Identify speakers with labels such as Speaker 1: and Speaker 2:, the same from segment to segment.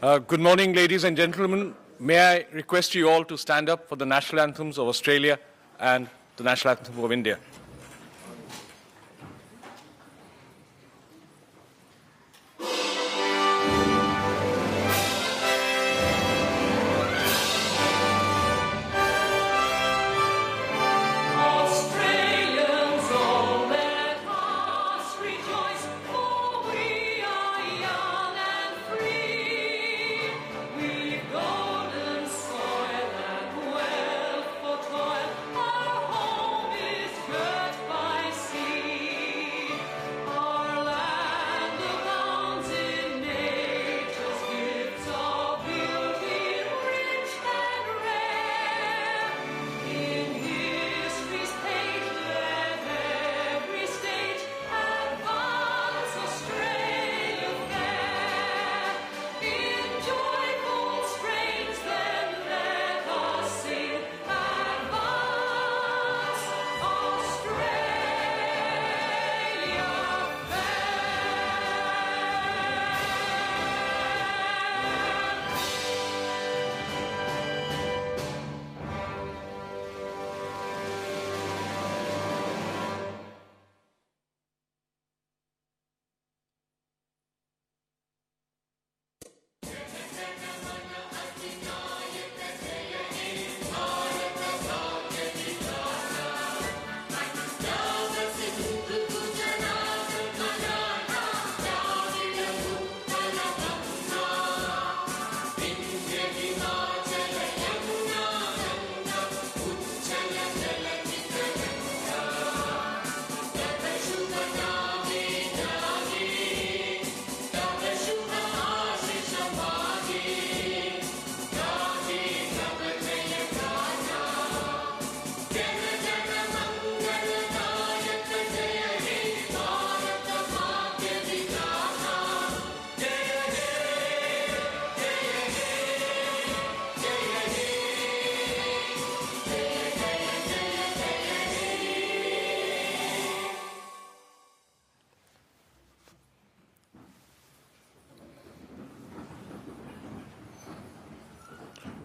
Speaker 1: Good morning, ladies and gentlemen. May I request you all to stand up for the national anthems of Australia and the national anthem of India.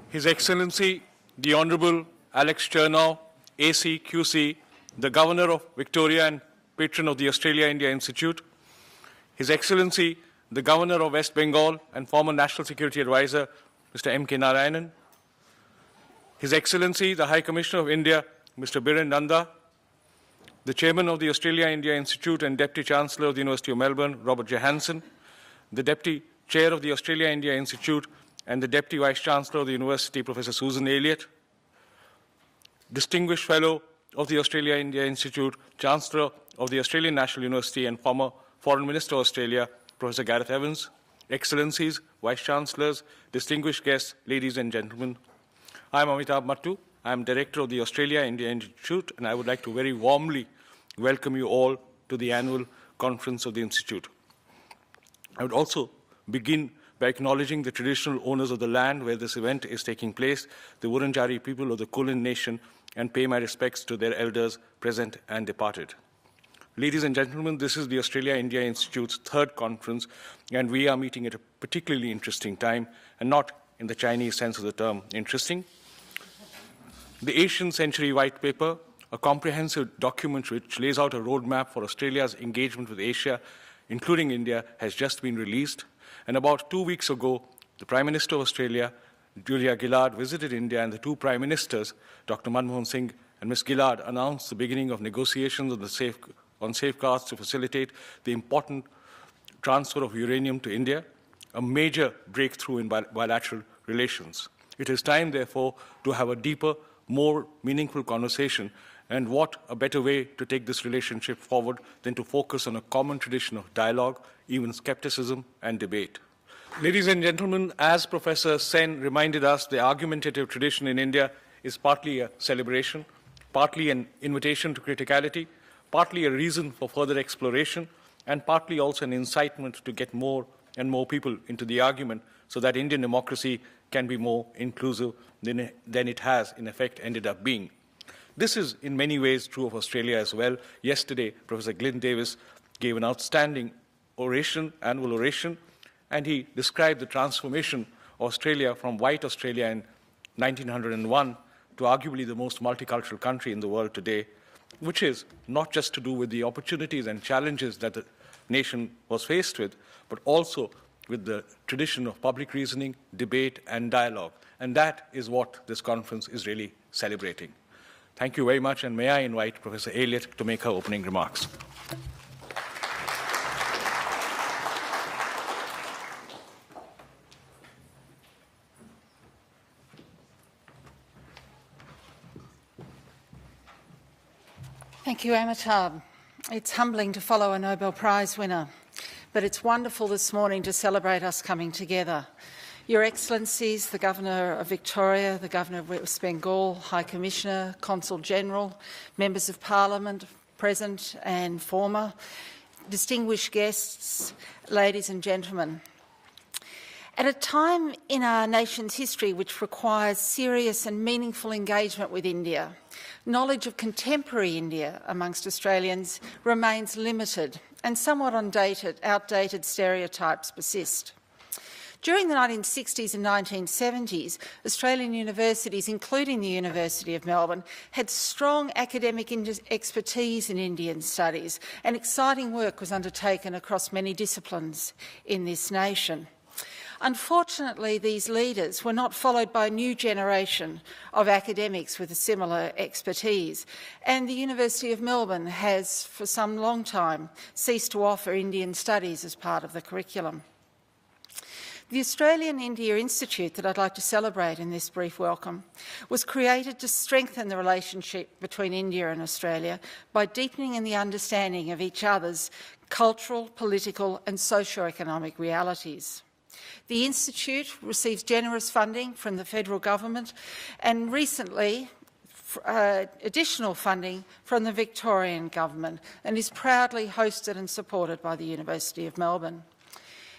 Speaker 1: His Excellency, the Honourable Alex Chernow, AC, QC, the Governor of Victoria and Patron of the Australia-India Institute, His Excellency, the Governor of West Bengal and former National Security Advisor, Mr. M.K. Narayanan, His Excellency, the High Commissioner of India, Mr. Biren Nanda, the Chairman of the Australia-India Institute and Deputy Chancellor of the University of Melbourne, Robert Johanson, the Deputy Chair of the Australia-India Institute and the Deputy Vice-Chancellor of the University, Professor Susan Elliott, Distinguished Fellow of the Australia-India Institute, Chancellor of the Australian National University and former Foreign Minister of Australia, Professor Gareth Evans, Excellencies, Vice-Chancellors, distinguished guests, ladies and gentlemen. I am Amitabh Mattu. I am Director of the Australia-India Institute, and I would like to very warmly welcome you all to the annual conference of the Institute. I would also begin by acknowledging the traditional owners of the land where this event is taking place, the Wurundjeri people of the Kulin Nation, and pay my respects to their elders present and departed. Ladies and gentlemen, this is the Australia-India Institute's third conference, and we are meeting at a particularly interesting time, and not in the Chinese sense of the term interesting. The Asian Century White Paper, a comprehensive document which lays out a roadmap for Australia's engagement with Asia, including India, has just been released. And about 2 weeks ago, the Prime Minister of Australia, Julia Gillard, visited India, and the two Prime Ministers, Dr. Manmohan Singh and Ms. Gillard, announced the beginning of negotiations on safeguards to facilitate the important transfer of uranium to India, a major breakthrough in bilateral relations. It is time, therefore, to have a deeper, more meaningful conversation, and what a better way to take this relationship forward than to focus on a common tradition of dialogue, even skepticism and debate. Ladies and gentlemen, as Professor Sen reminded us, the argumentative tradition in India is partly a celebration, partly an invitation to criticality, partly a reason for further exploration, and partly also an incitement to get more and more people into the argument so that Indian democracy can be more inclusive than it has, in effect, ended up being. This is in many ways true of Australia as well. Yesterday, Professor Glyn Davis gave an outstanding annual oration, and he described the transformation of Australia from white Australia in 1901 to arguably the most multicultural country in the world today, which is not just to do with the opportunities and challenges that the nation was faced with, but also with the tradition of public reasoning, debate, and dialogue. And that is what this conference is really celebrating. Thank you very much, and may I invite Professor Elliott to make her opening remarks.
Speaker 2: Thank you, Amitabh. It's humbling to follow a Nobel Prize winner, but it's wonderful this morning to celebrate us coming together. Your Excellencies, the Governor of Victoria, the Governor of West Bengal, High Commissioner, Consul General, Members of Parliament, present and former, distinguished guests, ladies and gentlemen. At a time in our nation's history which requires serious and meaningful engagement with India, knowledge of contemporary India amongst Australians remains limited and somewhat outdated stereotypes persist. During the 1960s and 1970s, Australian universities, including the University of Melbourne, had strong academic expertise in Indian studies, and exciting work was undertaken across many disciplines in this nation. Unfortunately, these leaders were not followed by a new generation of academics with a similar expertise, and the University of Melbourne has, for some long time, ceased to offer Indian studies as part of the curriculum. The Australian India Institute that I'd like to celebrate in this brief welcome was created to strengthen the relationship between India and Australia by deepening in the understanding of each other's cultural, political and socio-economic realities. The Institute receives generous funding from the federal government and recently additional funding from the Victorian government, and is proudly hosted and supported by the University of Melbourne.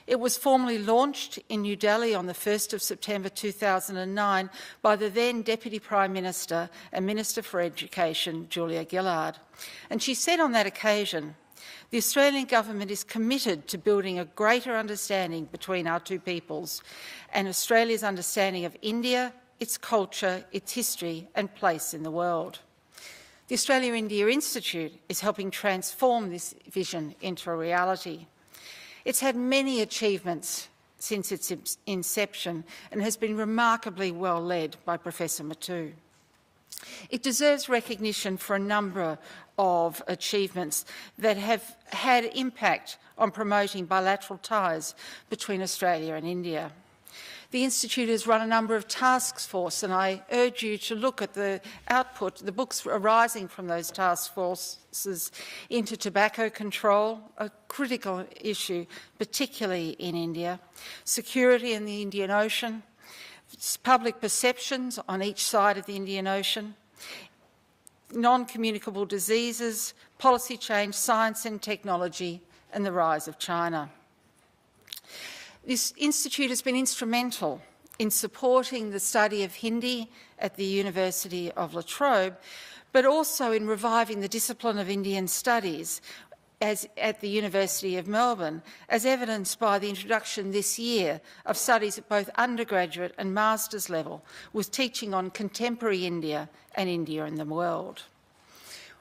Speaker 2: It was formally launched in New Delhi on the 1st of September 2009 by the then Deputy Prime Minister and Minister for Education, Julia Gillard. And she said on that occasion, "The Australian government is committed to building a greater understanding between our two peoples and Australia's understanding of India, its culture, its history and place in the world." The Australia-India Institute is helping transform this vision into a reality. It's had many achievements since its inception and has been remarkably well led by Professor Mattu. It deserves recognition for a number of achievements that have had impact on promoting bilateral ties between Australia and India. The Institute has run a number of task forces, and I urge you to look at the output, the books arising from those task forces into tobacco control, a critical issue, particularly in India, security in the Indian Ocean, public perceptions on each side of the Indian Ocean, non-communicable diseases, policy change, science and technology, and the rise of China. This institute has been instrumental in supporting the study of Hindi at the University of La Trobe, but also in reviving the discipline of Indian studies at the University of Melbourne, as evidenced by the introduction this year of studies at both undergraduate and master's level, with teaching on contemporary India and India in the world.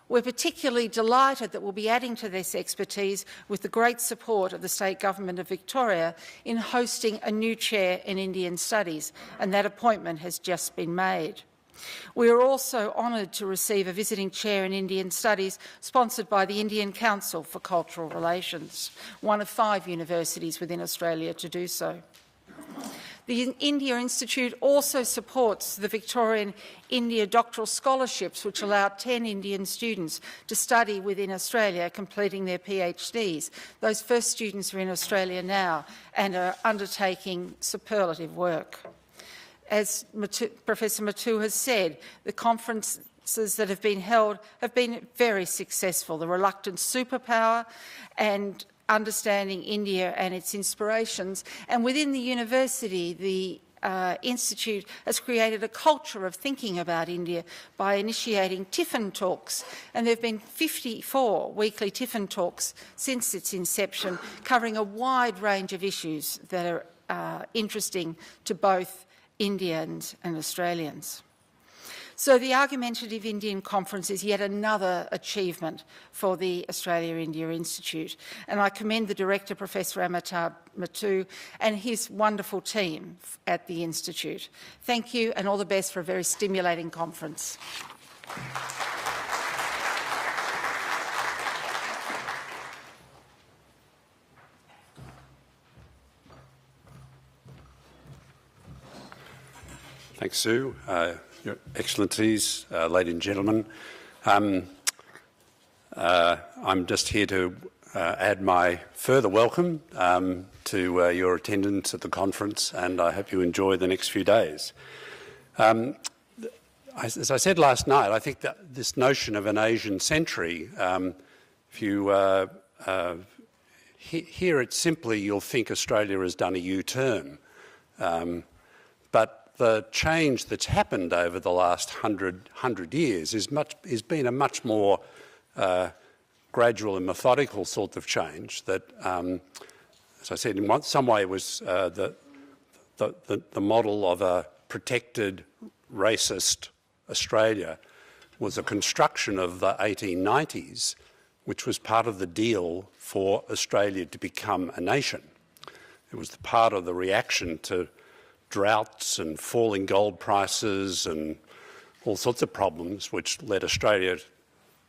Speaker 2: We're particularly delighted that we'll be adding to this expertise with the great support of the State Government of Victoria in hosting a new chair in Indian Studies, and that appointment has just been made. We are also honoured to receive a visiting chair in Indian Studies sponsored by the Indian Council for Cultural Relations, one of 5 universities within Australia to do so. The India Institute also supports the Victorian India Doctoral Scholarships, which allow 10 Indian students to study within Australia, completing their PhDs. Those first students are in Australia now and are undertaking superlative work. As Professor Mattu has said, the conferences that have been held have been very successful. The Reluctant Superpower and Understanding India and its Inspirations, and within the university, the Institute has created a culture of thinking about India by initiating Tiffin Talks, and there have been 54 weekly Tiffin Talks since its inception, covering a wide range of issues that are interesting to both Indians and Australians. So the Argumentative Indian Conference is yet another achievement for the Australia-India Institute, and I commend the Director, Professor Amitabh Mattoo, and his wonderful team at the Institute. Thank you and all the best for a very stimulating conference.
Speaker 3: Thanks, Sue. Your Excellencies, ladies and gentlemen, I'm just here to add my further welcome to your attendance at the conference, and I hope you enjoy the next few days. As I said last night, I think that this notion of an Asian century, if you hear it simply, you'll think Australia has done a U-turn. But the change that's happened over the last 100 years has been a much more gradual and methodical sort of change that, as I said, in some way was the model of a protected, racist Australia was a construction of the 1890s, which was part of the deal for Australia to become a nation. It was part of the reaction to droughts and falling gold prices and all sorts of problems which led Australia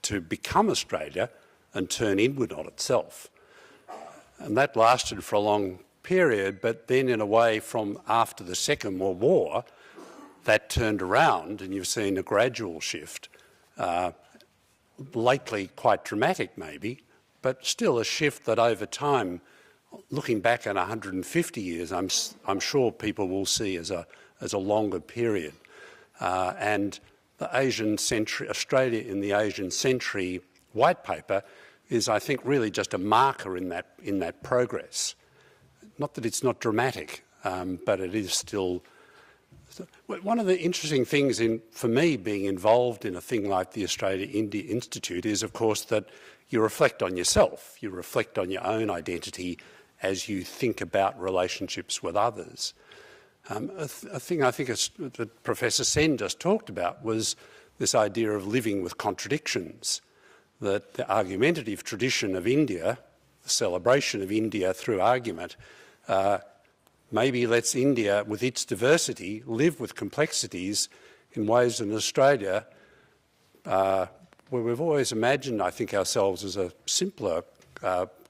Speaker 3: to become Australia and turn inward on itself. And that lasted for a long period, but then in a way from after the Second World War, that turned around and you've seen a gradual shift, lately quite dramatic maybe, but still a shift that over time, looking back at 150 years, I'm sure people will see as a longer period. And the Asian century, Australia in the Asian Century white paper is, I think, really just a marker in that progress. Not that it's not dramatic, but it is still. One of the interesting things for me being involved in a thing like the Australia-India Institute is, of course, that you reflect on yourself, you reflect on your own identity as you think about relationships with others. A thing I think that Professor Sen just talked about was this idea of living with contradictions, that the argumentative tradition of India, the celebration of India through argument, maybe lets India, with its diversity, live with complexities in ways in Australia where we've always imagined, I think, ourselves as a simpler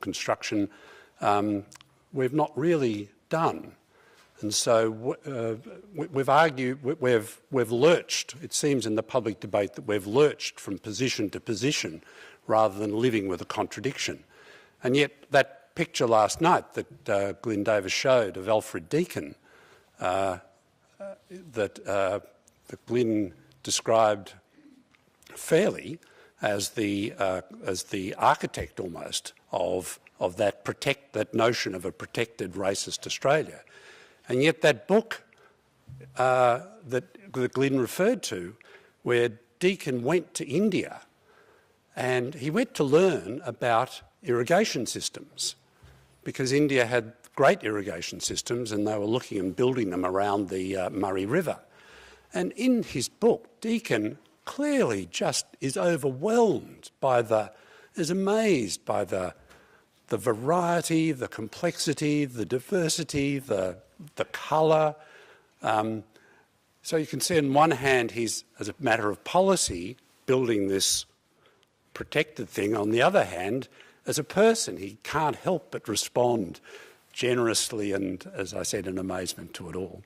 Speaker 3: construction, we've not really done. And so we've argued, we've lurched, it seems in the public debate that we've lurched from position to position rather than living with a contradiction. And yet that picture last night that Glyn Davis showed of Alfred Deakin, that Glyn described fairly as the architect almost of that notion of a protected racist Australia. And yet that book that Glyn referred to, where Deakin went to India and he went to learn about irrigation systems, because India had great irrigation systems and they were looking and building them around the Murray River. And in his book, Deakin clearly just is overwhelmed by is amazed by the variety, the complexity, the diversity, the colour. So you can see on one hand he's, as a matter of policy, building this protected thing. On the other hand, as a person, he can't help but respond generously and, as I said, in amazement to it all.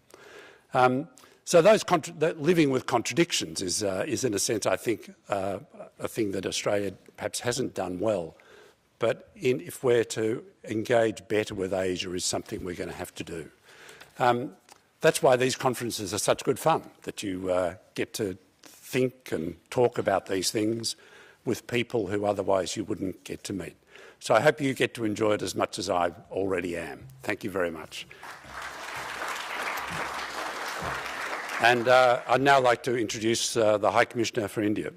Speaker 3: So that living with contradictions is in a sense, I think, a thing that Australia perhaps hasn't done well. But if we're to engage better with Asia is something we're going to have to do. That's why these conferences are such good fun, that you get to think and talk about these things with people who otherwise you wouldn't get to meet. So I hope you get to enjoy it as much as I already am. Thank you very much. And I'd now like to introduce the High Commissioner for India.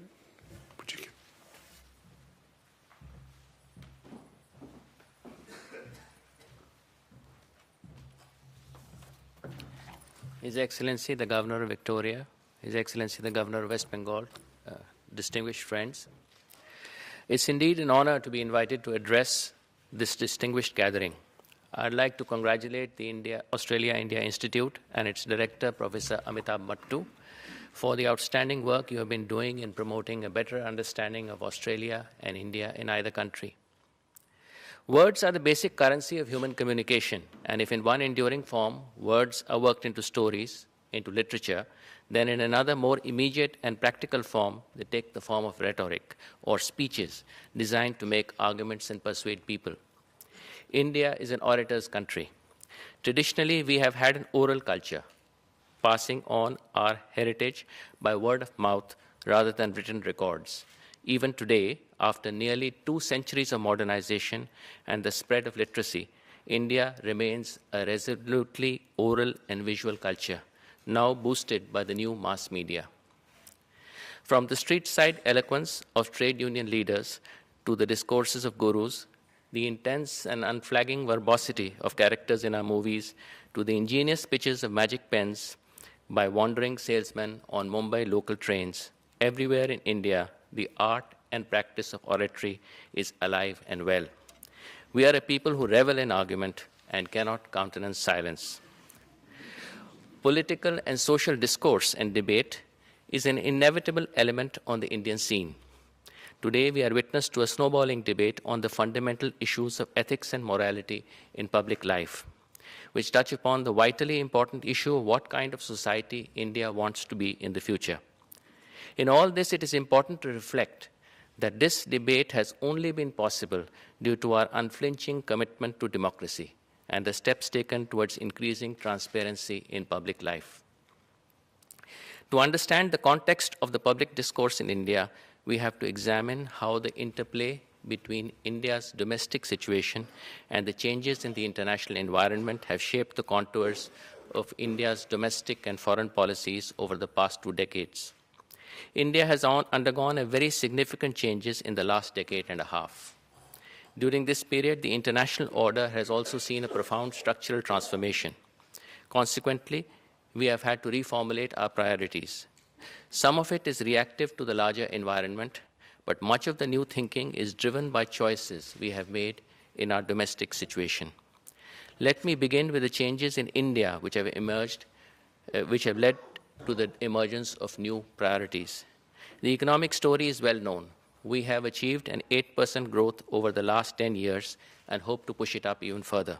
Speaker 4: His Excellency the Governor of Victoria, His Excellency the Governor of West Bengal, distinguished friends. It's indeed an honor to be invited to address this distinguished gathering. I'd like to congratulate the Australia-India Institute and its director, Professor Amitabh Mattu, for the outstanding work you have been doing in promoting a better understanding of Australia and India in either country. Words are the basic currency of human communication, and if in one enduring form, words are worked into stories, into literature, then in another more immediate and practical form, they take the form of rhetoric or speeches designed to make arguments and persuade people. India is an orator's country. Traditionally, we have had an oral culture, passing on our heritage by word of mouth rather than written records. Even today, after nearly 2 centuries of modernization and the spread of literacy, India remains a resolutely oral and visual culture, now boosted by the new mass media. From the street-side eloquence of trade union leaders to the discourses of gurus, the intense and unflagging verbosity of characters in our movies, to the ingenious pitches of magic pens by wandering salesmen on Mumbai local trains, everywhere in India, the art and practice of oratory is alive and well. We are a people who revel in argument and cannot countenance silence. Political and social discourse and debate is an inevitable element on the Indian scene. Today, we are witness to a snowballing debate on the fundamental issues of ethics and morality in public life, which touch upon the vitally important issue of what kind of society India wants to be in the future. In all this, it is important to reflect that this debate has only been possible due to our unflinching commitment to democracy and the steps taken towards increasing transparency in public life. To understand the context of the public discourse in India, we have to examine how the interplay between India's domestic situation and the changes in the international environment have shaped the contours of India's domestic and foreign policies over the past 2 decades. India has undergone a very significant changes in the last decade and a half. During this period, the international order has also seen a profound structural transformation. Consequently, we have had to reformulate our priorities. Some of it is reactive to the larger environment, but much of the new thinking is driven by choices we have made in our domestic situation. Let me begin with the changes in India which have emerged, which have led to the emergence of new priorities. The economic story is well known. We have achieved an 8% growth over the last 10 years and hope to push it up even further.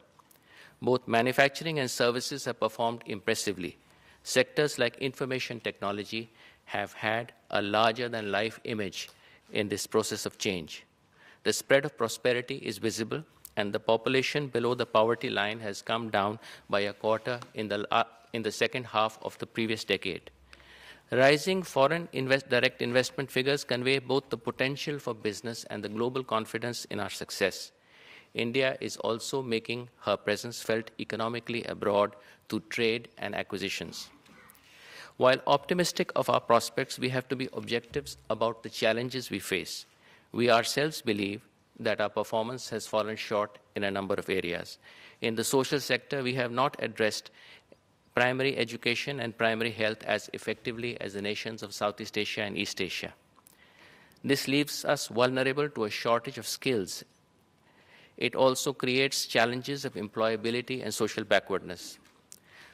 Speaker 4: Both manufacturing and services have performed impressively. Sectors like information technology have had a larger-than-life image in this process of change. The spread of prosperity is visible, and the population below the poverty line has come down by a quarter in the second half of the previous decade. Rising foreign direct investment figures convey both the potential for business and the global confidence in our success. India is also making her presence felt economically abroad through trade and acquisitions. While optimistic of our prospects, we have to be objective about the challenges we face. We ourselves believe that our performance has fallen short in a number of areas. In the social sector, we have not addressed primary education and primary health as effectively as the nations of Southeast Asia and East Asia. This leaves us vulnerable to a shortage of skills. It also creates challenges of employability and social backwardness.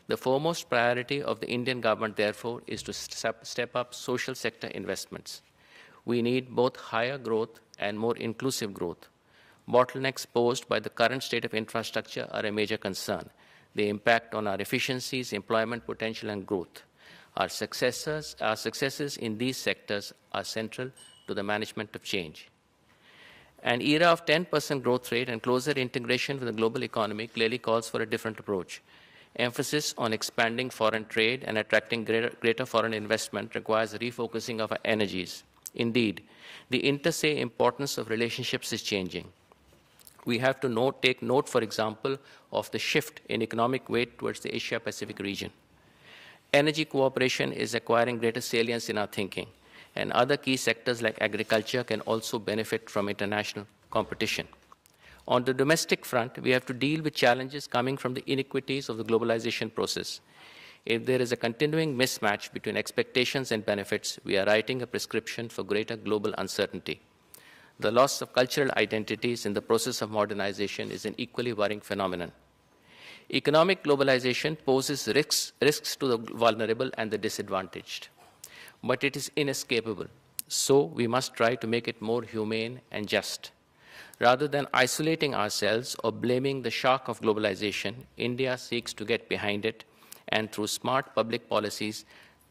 Speaker 4: The foremost priority of the Indian government, therefore, is to step up social sector investments. We need both higher growth and more inclusive growth. Bottlenecks posed by the current state of infrastructure are a major concern. They impact on our efficiencies, employment potential, and growth. Our successes in these sectors are central to the management of change. An era of 10% growth rate and closer integration with the global economy clearly calls for a different approach. Emphasis on expanding foreign trade and attracting greater foreign investment requires a refocusing of our energies. Indeed, the inter se importance of relationships is changing. We have to take note, for example, of the shift in economic weight towards the Asia-Pacific region. Energy cooperation is acquiring greater salience in our thinking, and other key sectors like agriculture can also benefit from international competition. On the domestic front, we have to deal with challenges coming from the inequities of the globalization process. If there is a continuing mismatch between expectations and benefits, we are writing a prescription for greater global uncertainty. The loss of cultural identities in the process of modernization is an equally worrying phenomenon. Economic globalization poses risks to the vulnerable and the disadvantaged, but it is inescapable. So we must try to make it more humane and just. Rather than isolating ourselves or blaming the shock of globalization, India seeks to get behind it and through smart public policies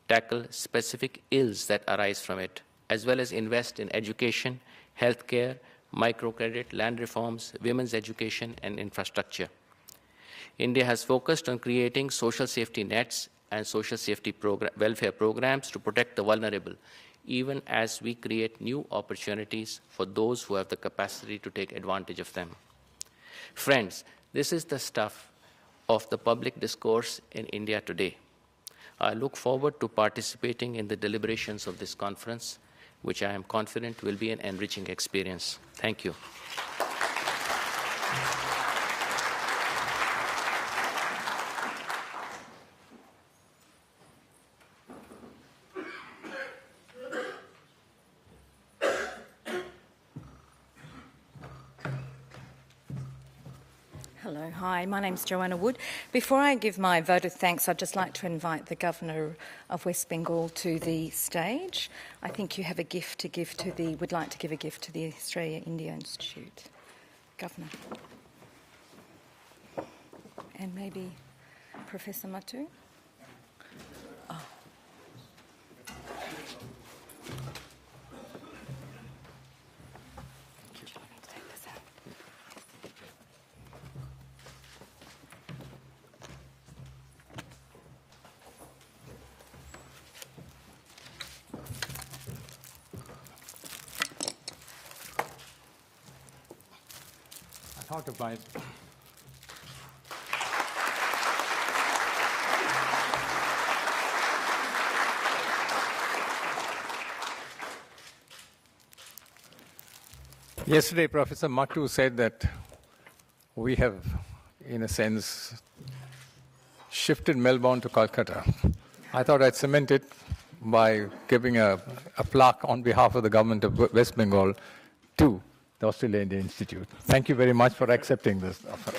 Speaker 4: tackle specific ills that arise from it, as well as invest in education, healthcare, microcredit, land reforms, women's education, and infrastructure. India has focused on creating social safety nets and social safety welfare programs to protect the vulnerable, even as we create new opportunities for those who have the capacity to take advantage of them. Friends, this is the stuff of the public discourse in India today. I look forward to participating in the deliberations of this conference, which I am confident will be an enriching experience. Thank you.
Speaker 5: Hello, hi, my name's Joanna Wood. Before I give my vote of thanks, I'd just like to invite the Governor of West Bengal to the stage. I think you have a gift to give to the, would like to give a gift to the Australia-India Institute. Governor. And maybe Professor Matu? Oh.
Speaker 6: Thought of my Yesterday, Professor Matu said that we have, in a sense, shifted Melbourne to Calcutta. I thought I'd cement it by giving a plaque on behalf of the government of West Bengal to the Australia-India Institute. Thank you very much for accepting this offer.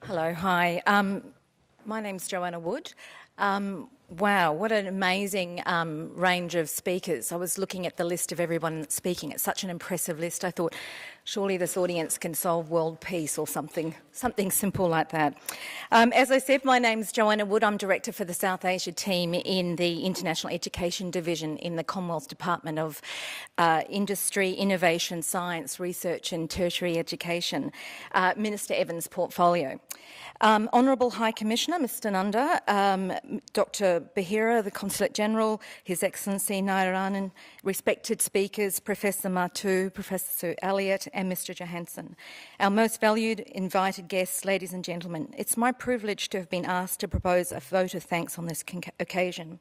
Speaker 5: Hello, hi. My name's Joanna Wood. Wow, what an amazing range of speakers. I was looking at the list of everyone speaking. It's such an impressive list. I thought, surely this audience can solve world peace or something simple like that. As I said, my name's Joanna Wood. I'm Director for the South Asia team in the International Education Division in the Commonwealth Department of Industry, Innovation, Science, Research and Tertiary Education, Minister Evans' portfolio. Honourable High Commissioner, Mr Nanda, Dr Behera, the Consulate General, His Excellency Narayanan, respected speakers, Professor Matu, Professor Elliott and Mr Johansson. Our most valued invited guests, ladies and gentlemen, it's my privilege to have been asked to propose a vote of thanks on this occasion.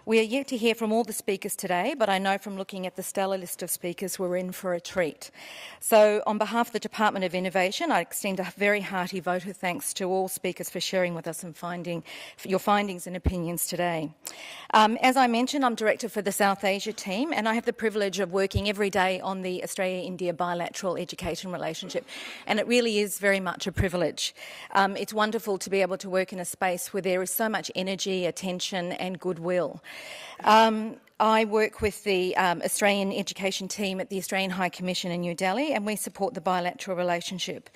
Speaker 5: We are yet to hear from all the speakers today, but I know from looking at the stellar list of speakers we're in for a treat. So on behalf of the Department of Innovation, I extend a very hearty vote of thanks to all speakers for sharing with us and your findings and opinions today. As I mentioned, I'm Director for the South Asia team, and I have the privilege of working every day on the Australia-India bilateral education relationship, and it really is very much a privilege. It's wonderful to be able to work in a space where there is so much energy, attention and goodwill. I work with the Australian education team at the Australian High Commission in New Delhi, and we support the bilateral relationship.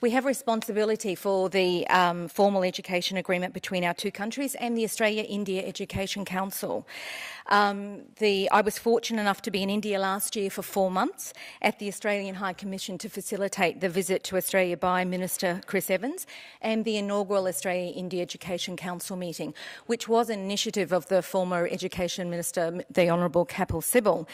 Speaker 5: We have responsibility for the formal education agreement between our two countries and the Australia-India Education Council. I was fortunate enough to be in India last year for 4 months at the Australian High Commission to facilitate the visit to Australia by Minister Chris Evans and the inaugural Australia-India Education Council meeting, which was an initiative of the former Education Minister, the Honourable Kapil Sibal.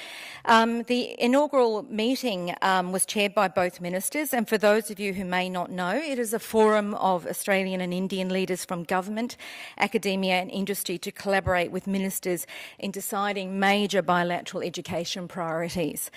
Speaker 5: The inaugural meeting was chaired by both ministers, and for those of you who may not know, it is a forum of Australian and Indian leaders from government, academia and industry to collaborate with ministers in deciding major bilateral education priorities.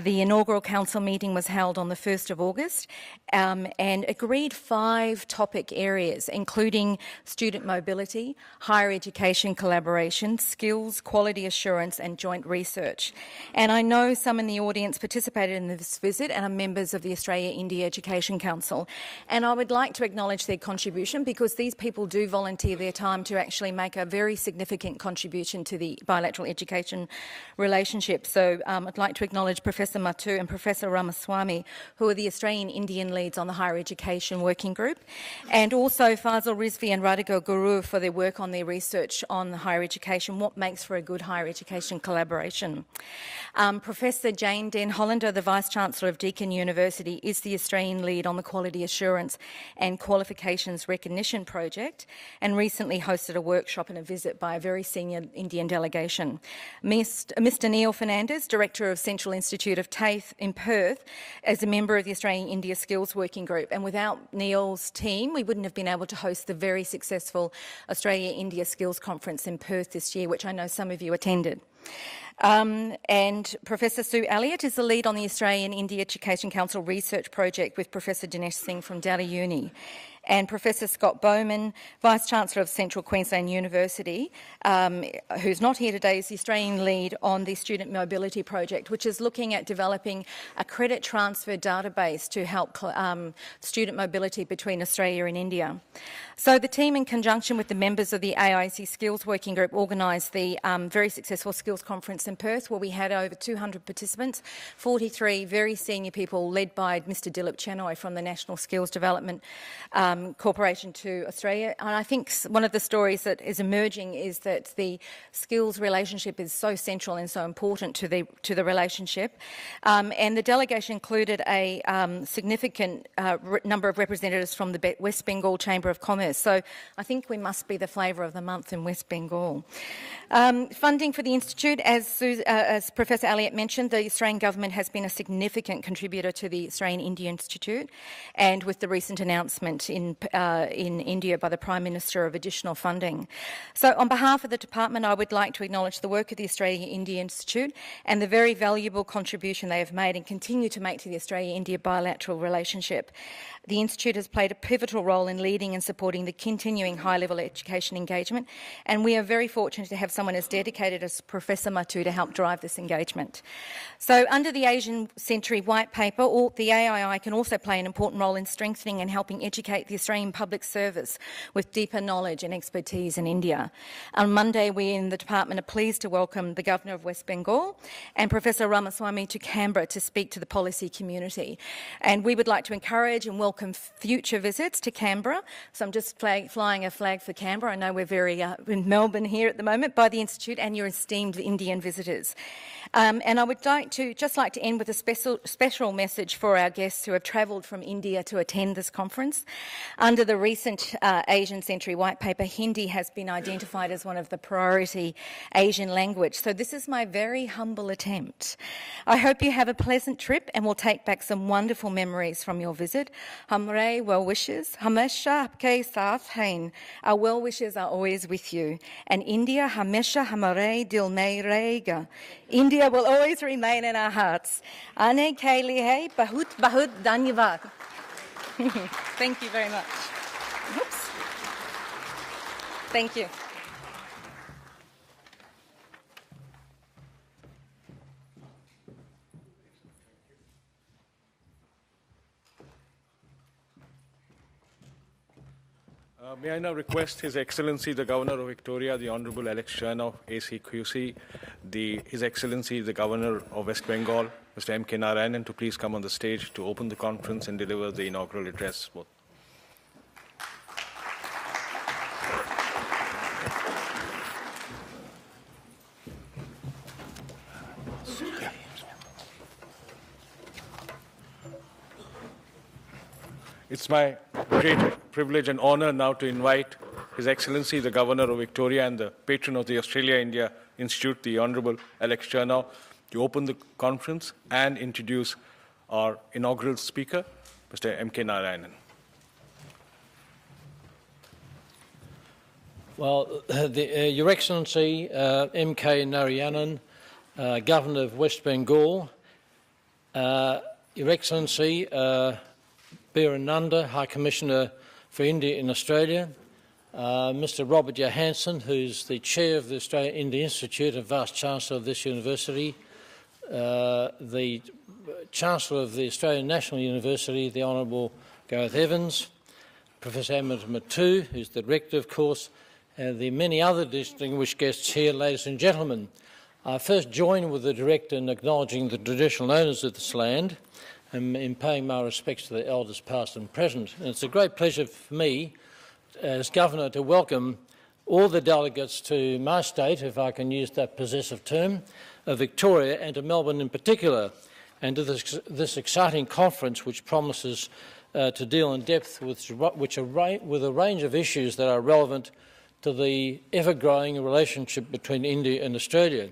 Speaker 5: The inaugural council meeting was held on the 1st of August and agreed 5 topic areas, including student mobility, higher education collaboration, skills, quality assurance and joint research. And I know some in the audience participated in this visit and are members of the Australia-India Education Council. And I would like to acknowledge their contribution, because these people do volunteer their time to actually make a very significant contribution to the bilateral education relationship. So I'd like to acknowledge Professor Mattu and Professor Ramaswamy, who are the Australian Indian leads on the Higher Education Working Group, and also Fazal Rizvi and Radhika Guru for their work on their research on higher education, what makes for a good higher education collaboration. Professor Jane Den Hollander, the Vice-Chancellor of Deakin University, is the Australian lead on the Quality Assurance and Qualifications Recognition Project, and recently hosted a workshop and a visit by a very senior Indian delegation. Mr Neil Fernandez, Director of Central Institute of TAFE in Perth, as a member of the Australian-India Skills Working Group, and without Neil's team we wouldn't have been able to host the very successful Australia-India Skills Conference in Perth this year, which I know some of you attended. And Professor Sue Elliott is the lead on the Australian-India Education Council research project with Professor Dinesh Singh from Delhi Uni. And Professor Scott Bowman, Vice-Chancellor of Central Queensland University, who's not here today, is the Australian lead on the Student Mobility Project, which is looking at developing a credit transfer database to help student mobility between Australia and India. So the team, in conjunction with the members of the AIC Skills Working Group, organised the very successful Skills Conference in Perth, where we had over 200 participants, 43 very senior people led by Mr Dilip Chenoy from the National Skills Development Corporation to Australia. And I think one of the stories that is emerging is that the skills relationship is so central and so important to the relationship. And the delegation included a significant number of representatives from the West Bengal Chamber of Commerce. So I think we must be the flavour of the month in West Bengal. Funding for the Institute, as Professor Elliott mentioned, the Australian government has been a significant contributor to the Australian India Institute, and with the recent announcement in India by the Prime Minister of additional funding. So on behalf of the department, I would like to acknowledge the work of the Australia-India Institute and the very valuable contribution they have made and continue to make to the Australia-India bilateral relationship. The Institute has played a pivotal role in leading and supporting the continuing high-level education engagement, and we are very fortunate to have someone as dedicated as Professor Mattu to help drive this engagement. So under the Asian Century White Paper, the AII can also play an important role in strengthening and helping educate the Australian public service with deeper knowledge and expertise in India. On Monday, we in the department are pleased to welcome the Governor of West Bengal and Professor Ramaswamy to Canberra to speak to the policy community. And we would like to encourage and welcome future visits to Canberra. So I'm just flying a flag for Canberra. I know we're very in Melbourne here at the moment, by the Institute and your esteemed Indian visitors. And I would like to end with a special message for our guests who have travelled from India to attend this conference. Under the recent Asian Century White Paper, Hindi has been identified as one of the priority Asian language. So this is my very humble attempt. I hope you have a pleasant trip and will take back some wonderful memories from your visit. Hamare well wishes, Hamesha Apke Saath Hain. Our well wishes are always with you. And India Hamesha Hamare Dil Mein Rahega. India will always remain in our hearts. Ane ke liye bahut bahut dhanyavad. Thank you very much. Oops. Thank you.
Speaker 1: May I now request His Excellency the Governor of Victoria, the Honourable Alex Chernow, ACQC, His Excellency the Governor of West Bengal, Mr. M.K. Narayanan, to please come on the stage to open the conference and deliver the inaugural address. It's my great privilege and honour now to invite His Excellency the Governor of Victoria and the patron of the Australia-India Institute, the Honourable Alex Chernow, to open the conference and introduce our inaugural speaker, Mr. M.K. Narayanan.
Speaker 7: Well, Your Excellency, M.K. Narayanan, Governor of West Bengal, Your Excellency, Biren Nanda, High Commissioner for India in Australia, Mr. Robert Johansson, who's the Chair of the Australia-India Institute and Vice-Chancellor of this university, the Chancellor of the Australian National University, the Honourable Gareth Evans, Professor Ahmed Mattu, who's the Director, of course, and the many other distinguished guests here, ladies and gentlemen. I first join with the Director in acknowledging the traditional owners of this land and in paying my respects to the elders past and present. And it's a great pleasure for me as Governor to welcome all the delegates to my state, if I can use that possessive term, of Victoria, and to Melbourne in particular, and to this exciting conference which promises to deal in depth with a range of issues that are relevant to the ever-growing relationship between India and Australia.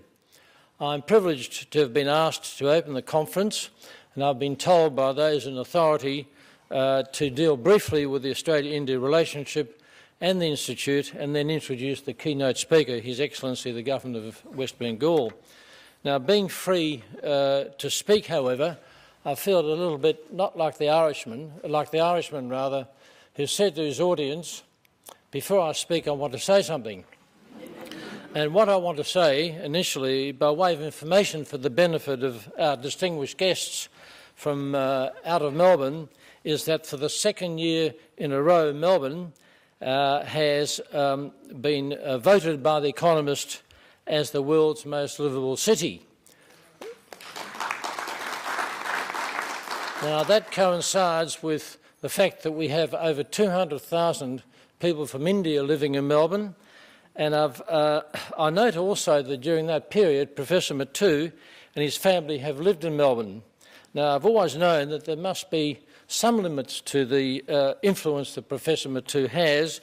Speaker 7: I'm privileged to have been asked to open the conference, and I've been told by those in authority to deal briefly with the Australia-India relationship and the Institute, and then introduce the keynote speaker, His Excellency the Governor of West Bengal. Now, being free to speak, however, I feel a little bit not like the Irishman rather, who said to his audience, "Before I speak, I want to say something." And what I want to say initially, by way of information for the benefit of our distinguished guests from out of Melbourne, is that for the second year in a row, Melbourne has been voted by The Economist as the world's most livable city. Now, that coincides with the fact that we have over 200,000 people from India living in Melbourne, and I note also that during that period, Professor Mattu and his family have lived in Melbourne. Now, I've always known that there must be some limits to the influence that Professor Mattu has,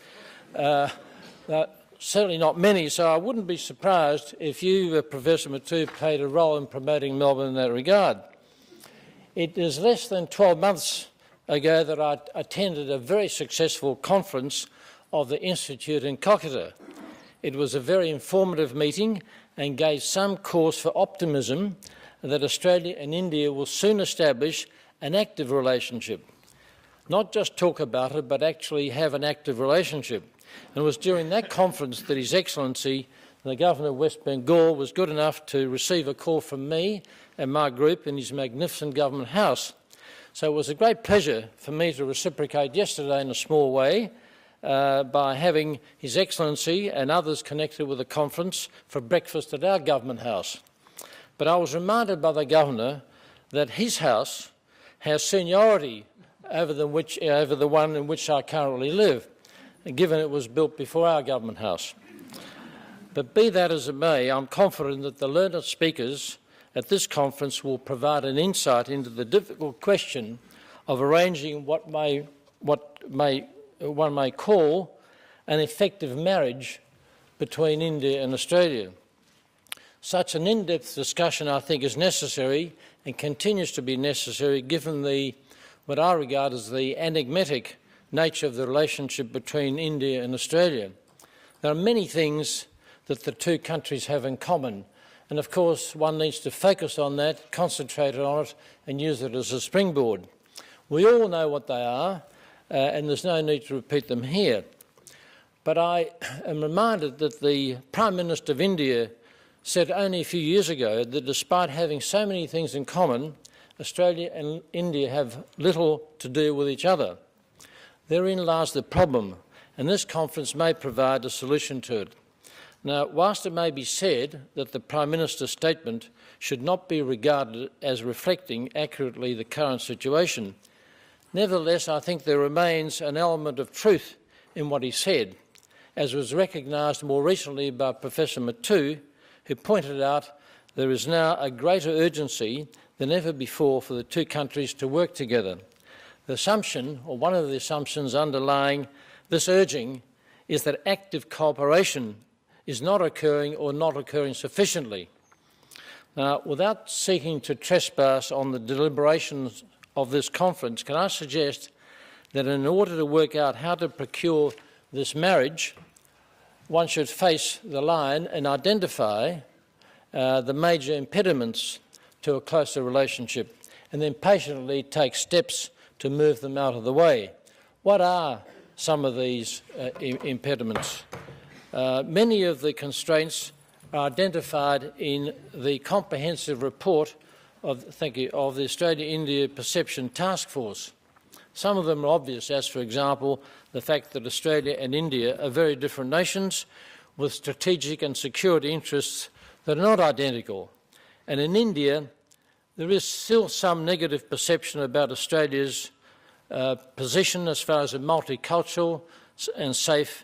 Speaker 7: certainly not many, so I wouldn't be surprised if you, Professor Mattu, played a role in promoting Melbourne in that regard. It is less than 12 months ago that I attended a very successful conference of the Institute in Kolkata. It was a very informative meeting and gave some cause for optimism that Australia and India will soon establish an active relationship. Not just talk about it, but actually have an active relationship. And it was during that conference that His Excellency, the Governor of West Bengal, was good enough to receive a call from me and my group in his magnificent Government House. So it was a great pleasure for me to reciprocate yesterday in a small way by having His Excellency and others connected with the conference for breakfast at our Government House. But I was reminded by the Governor that his house has seniority over the one in which I currently live, given it was built before our Government House. But be that as it may, I'm confident that the learned speakers at this conference will provide an insight into the difficult question of arranging what one may call an effective marriage between India and Australia. Such an in-depth discussion, I think, is necessary and continues to be necessary given what I regard as the enigmatic nature of the relationship between India and Australia. There are many things that the two countries have in common, and of course one needs to focus on that, concentrate on it and use it as a springboard. We all know what they are, and there's no need to repeat them here. But I am reminded that the Prime Minister of India said only a few years ago that despite having so many things in common, Australia and India have little to do with each other. Therein lies the problem, and this conference may provide a solution to it. Now, whilst it may be said that the Prime Minister's statement should not be regarded as reflecting accurately the current situation, nevertheless, I think there remains an element of truth in what he said, as was recognised more recently by Professor Mattu, who pointed out there is now a greater urgency than ever before for the two countries to work together. The assumption, or one of the assumptions underlying this urging, is that active cooperation is not occurring or not occurring sufficiently. Now, without seeking to trespass on the deliberations of this conference, can I suggest that in order to work out how to procure this marriage, one should face the line and identify the major impediments to a closer relationship, and then patiently take steps to move them out of the way. What are some of these impediments? Many of the constraints are identified in the comprehensive report of the Australia-India Perception Task Force. Some of them are obvious, as for example, the fact that Australia and India are very different nations with strategic and security interests that are not identical. And in India, there is still some negative perception about Australia's position as far as a multicultural and safe